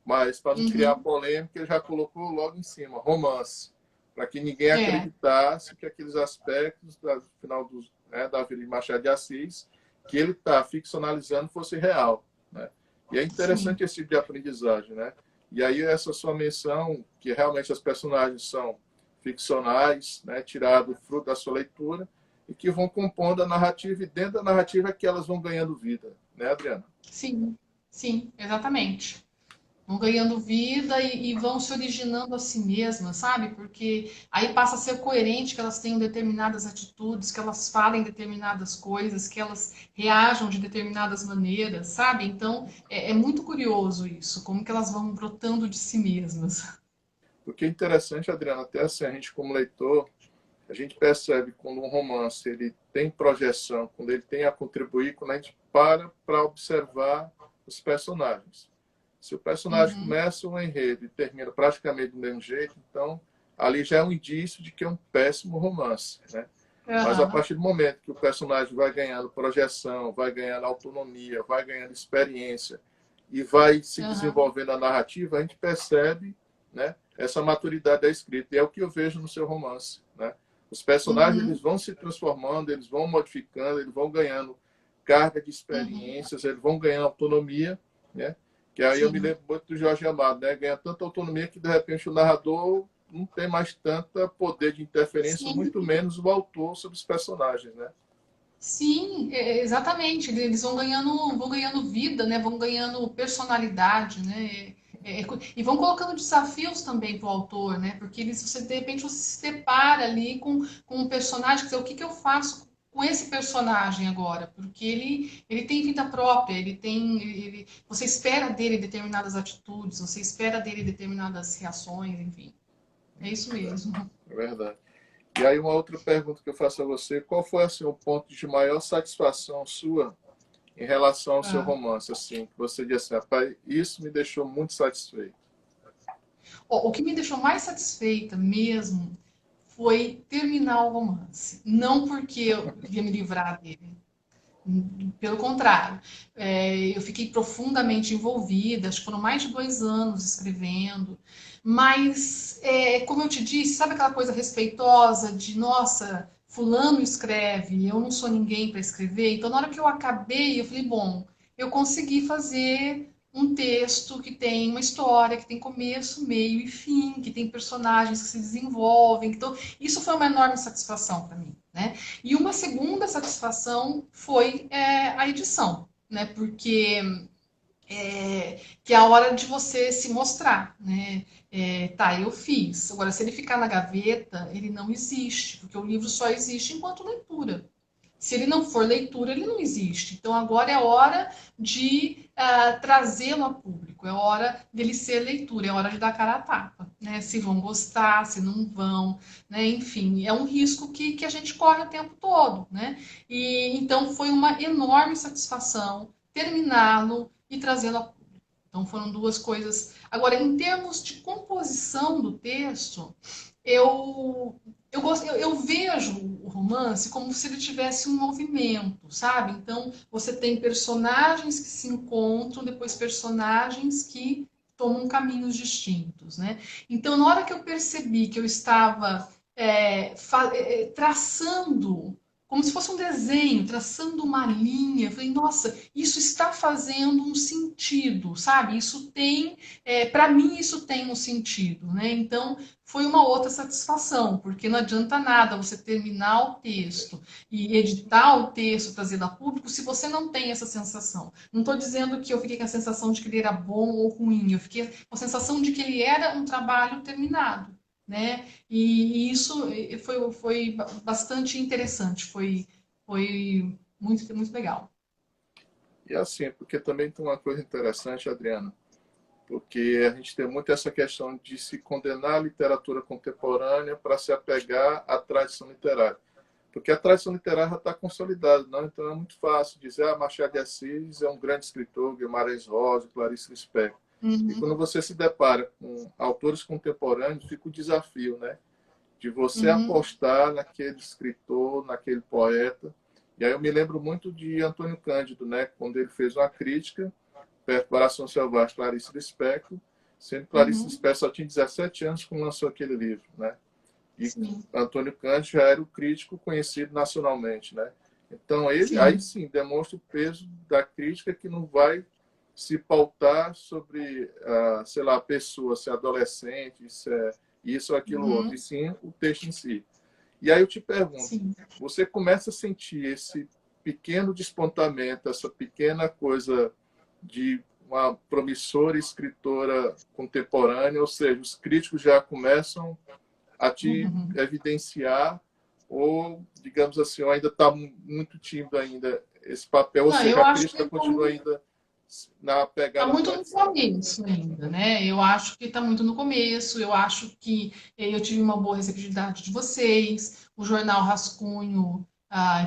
Mas para não criar Uhum. polêmica, ele já colocou logo em cima, romance, para que ninguém É. acreditasse que aqueles aspectos do final da vida de Machado de Assis, que ele está ficcionalizando, fosse real, né? E é Sim. interessante esse tipo de aprendizagem, né? E aí essa sua menção, que realmente as personagens são ficcionais, né, tirado fruto da sua leitura, e que vão compondo a narrativa, e dentro da narrativa é que elas vão ganhando vida, né, Adriana? Sim. Sim. Exatamente. Vão ganhando vida e vão se originando a si mesmas, sabe? Porque aí passa a ser coerente que elas tenham determinadas atitudes, que elas falem determinadas coisas, que elas reajam de determinadas maneiras, sabe? Então é muito curioso isso, como que elas vão brotando de si mesmas. O que é interessante, Adriana, até assim, a gente como leitor, a gente percebe quando um romance ele tem projeção, quando ele tem a contribuir, quando a gente para observar os personagens. Se o personagem Uhum, começa um enredo e termina praticamente do mesmo jeito, então ali já é um indício de que é um péssimo romance, né? Mas a aham, partir do momento que o personagem vai ganhando projeção, vai ganhando autonomia, vai ganhando experiência e vai se aham, desenvolvendo a narrativa, a gente percebe, né, essa maturidade da escrita. E é o que eu vejo no seu romance, né? Os personagens eles uhum, vão se transformando, eles vão modificando, eles vão ganhando carga de uhum, experiências, eles vão ganhando autonomia, né? Que aí eu me sim. lembro muito do Jorge Amado, né? Ganha tanta autonomia que de repente o narrador não tem mais tanta poder de interferência, Sim, muito menos o autor sobre os personagens, né? sim, exatamente. Eles vão ganhando vida, né? Vão ganhando personalidade, né? E vão colocando desafios também para o autor, né? Porque você, de repente você se depara ali com um personagem, quer dizer, o que que eu faço com esse personagem agora? Porque ele tem vida própria, você espera dele determinadas atitudes, você espera dele determinadas reações, enfim. É isso mesmo. É verdade. E aí uma outra pergunta que eu faço a você, qual foi assim, o ponto de maior satisfação sua em relação ao seu Ah. romance, assim, que você disse assim, rapaz, isso me deixou muito satisfeito. O que me deixou mais satisfeita mesmo foi terminar o romance. Não porque eu queria me livrar dele. Pelo contrário, eu fiquei profundamente envolvida, acho que foram mais de 2 anos escrevendo, mas, como eu te disse, sabe aquela coisa respeitosa de, nossa, fulano escreve, eu não sou ninguém para escrever, então na hora que eu acabei, eu falei, bom, eu consegui fazer um texto que tem uma história, que tem começo, meio e fim, que tem personagens que se desenvolvem, então isso foi uma enorme satisfação para mim, né? E uma segunda satisfação foi a edição, né? Porque que é a hora de você se mostrar, né? Tá, eu fiz. Agora, se ele ficar na gaveta, ele não existe, porque o livro só existe enquanto leitura. Se ele não for leitura, ele não existe. Então, agora é hora de trazê-lo a público, é hora dele ser leitura, é hora de dar cara a tapa. Né? Se vão gostar, se não vão, né? Enfim, é um risco que a gente corre o tempo todo. Né? E, então, foi uma enorme satisfação terminá-lo e trazê-lo a público. Então, foram duas coisas. Agora, em termos de composição do texto, eu eu vejo o romance como se ele tivesse um movimento, sabe? Então, você tem personagens que se encontram, depois personagens que tomam caminhos distintos, né? Então, na hora que eu percebi que eu estava traçando, como se fosse um desenho, traçando uma linha, eu falei, nossa, isso está fazendo um sentido, sabe? Isso tem, para mim, isso tem um sentido, né? Então, foi uma outra satisfação, porque não adianta nada você terminar o texto e editar o texto, trazer a público, se você não tem essa sensação. Não estou dizendo que eu fiquei com a sensação de que ele era bom ou ruim, eu fiquei com a sensação de que ele era um trabalho terminado. Né? E isso foi bastante interessante, foi muito, muito legal. E assim, porque também tem uma coisa interessante, Adriana, porque a gente tem muito essa questão de se condenar a literatura contemporânea para se apegar à tradição literária. Porque a tradição literária já está consolidada, não? Então é muito fácil dizer que Machado de Assis é um grande escritor, Guimarães Rosa, Clarice Lispector. E Uhum, quando você se depara com autores contemporâneos, fica o desafio, né? De você uhum, apostar naquele escritor, naquele poeta. E aí eu me lembro muito de Antônio Cândido, né? Quando ele fez uma crítica, Coração Selvagem, Clarice Lispector, sendo que Clarice uhum, Lispector só tinha 17 anos quando lançou aquele livro, né? E sim, Antônio Cândido já era o crítico conhecido nacionalmente, né? Então ele aí sim, sim demonstra o peso da crítica que não vai se pautar sobre, sei lá, a pessoa, se é adolescente, se é isso ou aquilo outro, e uhum, sim o texto em si. E aí eu te pergunto, sim. você começa a sentir esse pequeno despontamento, essa pequena coisa de uma promissora escritora contemporânea, ou seja, os críticos já começam a te Uhum. evidenciar ou, digamos assim, ainda está muito tímido ainda esse papel, ou Não, seja, eu a acho que crítica continua ainda na está pegada muito no tradicional. começo ainda, né? Eu acho que está muito no começo. Eu acho que eu tive uma boa receptividade de vocês. O jornal Rascunho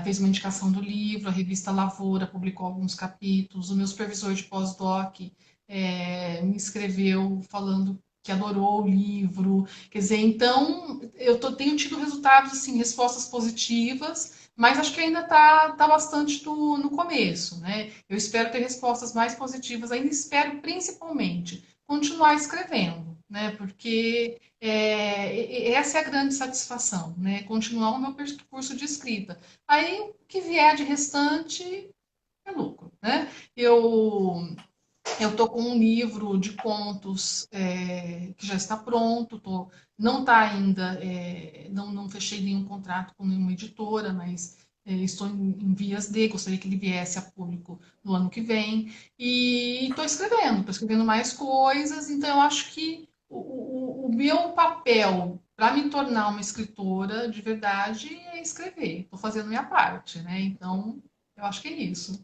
fez uma indicação do livro, a revista Lavoura publicou alguns capítulos. O meu supervisor de pós-doc me escreveu falando que adorou o livro. Quer dizer, então tenho tido resultados, assim, respostas positivas. Mas acho que ainda está bastante no começo, né? Eu espero ter respostas mais positivas ainda, espero principalmente continuar escrevendo, né? Porque essa é a grande satisfação, né? Continuar o meu percurso de escrita. Aí o que vier de restante é lucro, né? Eu tô com um livro de contos que já está pronto, não está ainda, não fechei nenhum contrato com nenhuma editora, mas estou em vias de, gostaria que ele viesse a público no ano que vem. E estou escrevendo mais coisas, então eu acho que o meu papel para me tornar uma escritora de verdade é escrever. Estou fazendo minha parte, né? Então, eu acho que é isso.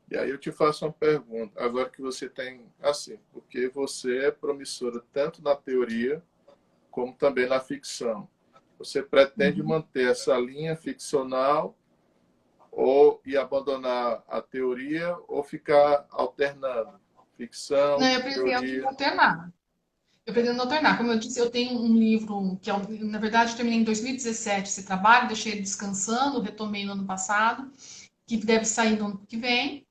E aí eu te faço uma pergunta, agora que você tem, assim, porque você é promissora tanto na teoria como também na ficção. Você pretende Uhum. manter essa linha ficcional ou e abandonar a teoria ou ficar alternando Não, ficção, eu pretendo teoria? alternar. Eu pretendo alternar. Como eu disse, eu tenho um livro que, na verdade, eu terminei em 2017 esse trabalho, deixei ele descansando, retomei no ano passado, que deve sair no ano que vem.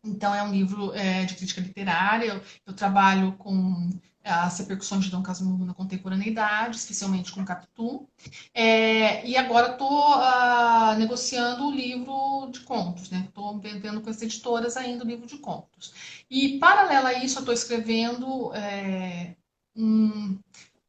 Então, é um livro de crítica literária. Eu trabalho com as repercussões de Dom Casmurro na contemporaneidade, especialmente com Capitu. E agora estou negociando o livro de contos, né? Estou vendo com as editoras ainda o livro de contos. E, paralelo a isso, eu estou escrevendo um,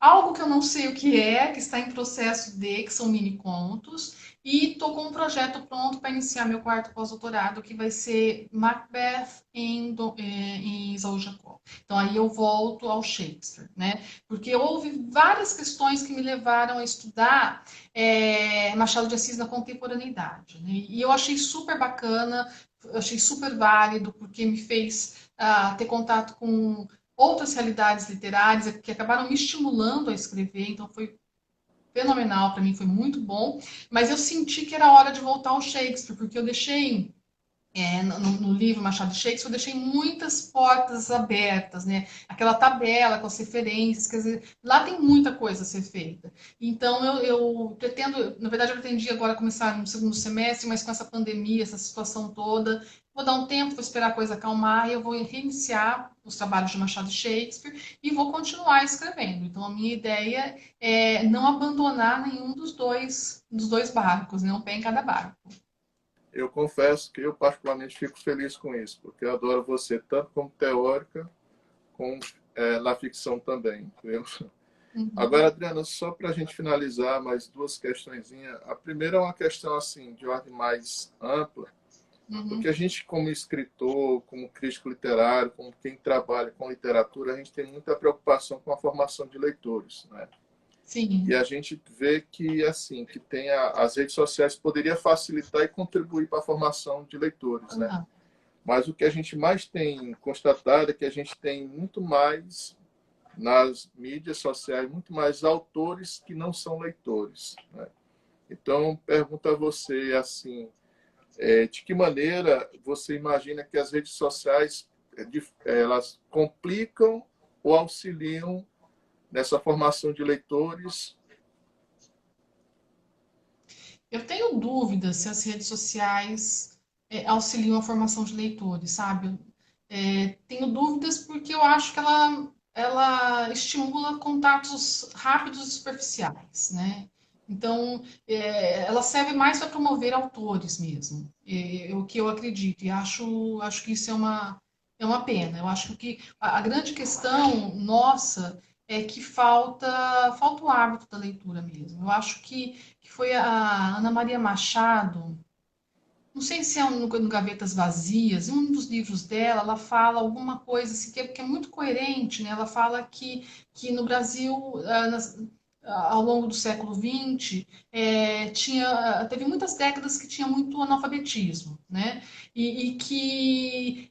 algo que eu não sei o que é, que está em processo de, que são mini contos, e estou com um projeto pronto para iniciar meu quarto pós-doutorado, que vai ser Macbeth em Isaú Jacó. Então aí eu volto ao Shakespeare, né? Porque houve várias questões que me levaram a estudar Machado de Assis na contemporaneidade, né? E eu achei super bacana, achei super válido, porque me fez ter contato com outras realidades literárias que acabaram me estimulando a escrever, então foi fenomenal para mim, foi muito bom, mas eu senti que era hora de voltar ao Shakespeare, porque eu deixei no livro Machado de Shakespeare, eu deixei muitas portas abertas, né? Aquela tabela com as referências, quer dizer, lá tem muita coisa a ser feita. Então, eu pretendo, na verdade, eu pretendi agora começar no segundo semestre, mas com essa pandemia, essa situação toda, vou dar um tempo, vou esperar a coisa acalmar e eu vou reiniciar os trabalhos de Machado de Shakespeare e vou continuar escrevendo. Então, a minha ideia é não abandonar nenhum dos dois barcos, né? Um pé em cada barco. Eu confesso que eu particularmente fico feliz com isso, porque eu adoro você tanto como teórica, como na ficção também. Entendeu? Agora, Uhum, Adriana, só para a gente finalizar, mais duas questõezinhas. A primeira é uma questão assim de ordem mais ampla, porque uhum. a gente, como escritor, como crítico literário, como quem trabalha com literatura, a gente tem muita preocupação com a formação de leitores, né? E Sim. a gente vê que assim que tem as redes sociais poderia facilitar e contribuir para a formação de leitores, né? Uhum. Mas o que a gente mais tem constatado é que a gente tem muito mais nas mídias sociais, muito mais autores que não são leitores, né? Então, pergunto a você assim, de que maneira você imagina que as redes sociais elas complicam ou auxiliam nessa formação de leitores? Eu tenho dúvidas se as redes sociais auxiliam a formação de leitores, sabe? Tenho dúvidas porque eu acho que ela estimula contatos rápidos e superficiais, né? Então, ela serve mais para promover autores mesmo, é o que eu acredito, e acho que isso é uma pena. Eu acho que a grande questão nossa é que falta o hábito da leitura mesmo. Eu acho que foi a Ana Maria Machado, não sei se é no Gavetas Vazias, em um dos livros dela, ela fala alguma coisa assim, que é muito coerente, né? Ela fala que no Brasil, ao longo do século XX, teve muitas décadas que tinha muito analfabetismo, né? E que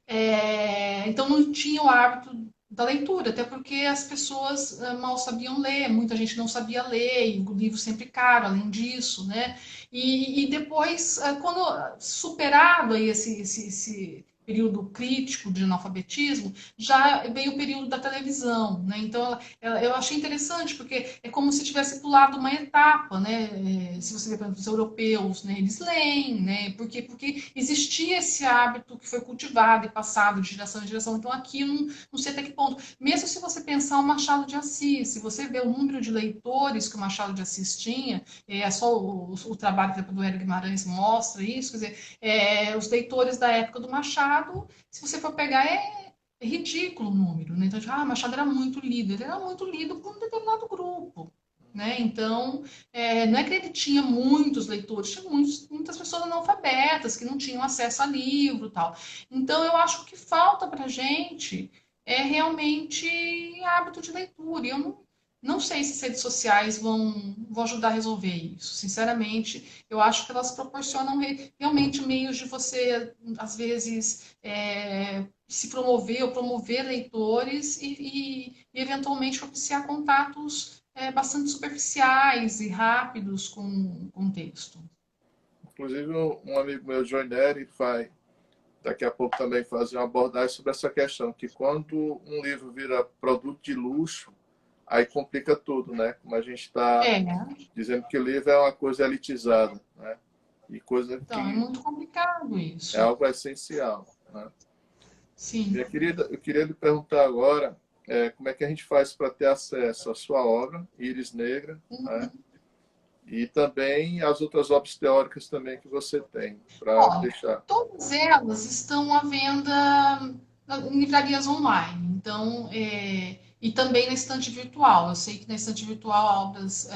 então não tinha o hábito da leitura, até porque as pessoas mal sabiam ler, muita gente não sabia ler, e o livro sempre caro, além disso, né? E depois, quando superado aí esse período crítico de analfabetismo, já veio o período da televisão, né? Então, eu achei interessante, porque é como se tivesse pulado uma etapa, né? Se você vê, por exemplo, os europeus, né? Eles leem, né? Porque existia esse hábito que foi cultivado e passado de geração em geração. Então, aqui não sei até que ponto. Mesmo se você pensar o Machado de Assis, se você vê o número de leitores que o Machado de Assis tinha, só o trabalho, por exemplo, do Hélio Guimarães mostra isso, quer dizer, os leitores da época do Machado, se você for pegar, é ridículo o número, né? Então, Machado era muito lido, ele era muito lido por um determinado grupo. Né? Então, não é que ele tinha muitos leitores, tinha muitas pessoas analfabetas que não tinham acesso a livro e tal. Então, eu acho que falta para a gente realmente hábito de leitura. E eu não sei se as redes sociais vão ajudar a resolver isso. Sinceramente, eu acho que elas proporcionam realmente meios de você, às vezes, se promover ou promover leitores e eventualmente propiciar contatos bastante superficiais e rápidos com o texto. Inclusive, um amigo meu, Joy Neri, vai daqui a pouco também fazer uma abordagem sobre essa questão, que quando um livro vira produto de luxo, aí complica tudo, né? Como a gente está É, dizendo que o livro é uma coisa elitizada, né? E coisa então, é que muito complicado é isso. algo essencial, né? Sim. Minha querida, eu queria lhe perguntar agora como é que a gente faz para ter acesso à sua obra, Íris Negra, né? E também as outras obras teóricas também que você tem, para Olha, deixar. todas elas estão à venda em livrarias online. Então, e também na estante virtual. Eu sei que na estante virtual há obras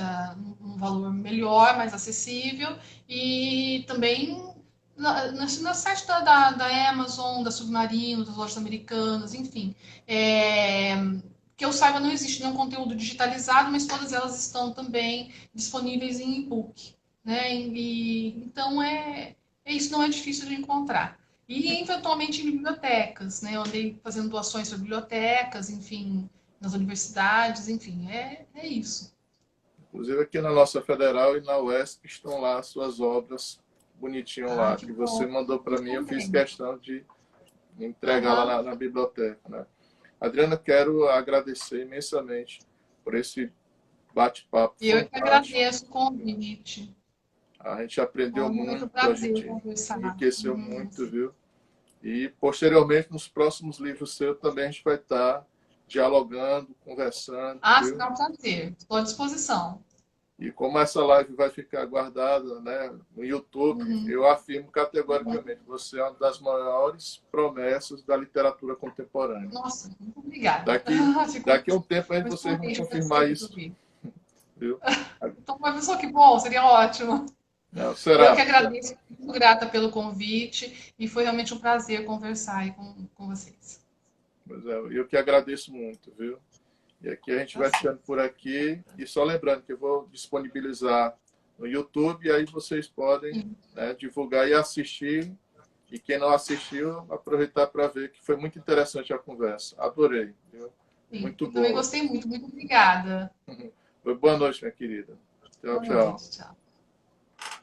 um valor melhor, mais acessível, e também no site da Amazon, da Submarino, das lojas americanas, enfim. É, que eu saiba, não existe nenhum conteúdo digitalizado, mas todas elas estão também disponíveis em e-book. Né? Então, isso não é difícil de encontrar. E, eventualmente, em bibliotecas, né? Eu andei fazendo doações para bibliotecas, enfim, nas universidades, enfim, é isso. Inclusive aqui na nossa Federal e na UESP estão lá as suas obras bonitinho Ah, lá, que que você bom. mandou para Eu mim, eu fiz também. questão de entregar lá Aham. na biblioteca, né? Adriana, quero agradecer imensamente por esse bate-papo E eu que fantástico. agradeço o convite. A gente aprendeu Foi muito muito, a prazer gente conversar. enriqueceu muito, viu? E, posteriormente, nos próximos livros seus, também a gente vai estar dialogando, conversando, Ah, viu? será um prazer. Estou à disposição. E como essa live vai ficar guardada, né, no YouTube, Uhum. eu afirmo categoricamente, você é uma das maiores promessas da literatura contemporânea. Nossa, muito obrigada. Daqui, Fico daqui a um muito, tempo aí muito vocês vão contente de confirmar receber isso, ouvir. viu? Então, uma pessoa que bom, seria ótimo. Não, Eu que será? agradeço, muito grata pelo convite e foi realmente um prazer conversar aí com vocês. Pois é, eu que agradeço muito, viu? E aqui a gente Tá vai ficando certo. por aqui. E só lembrando que eu vou disponibilizar no YouTube, e aí vocês podem, Sim, né, divulgar e assistir. E quem não assistiu, aproveitar para ver que foi muito interessante a conversa. Adorei, viu? sim. Muito Eu também boa. gostei muito. Muito obrigada. Boa noite, minha querida. Tchau, Boa tchau. noite. Tchau.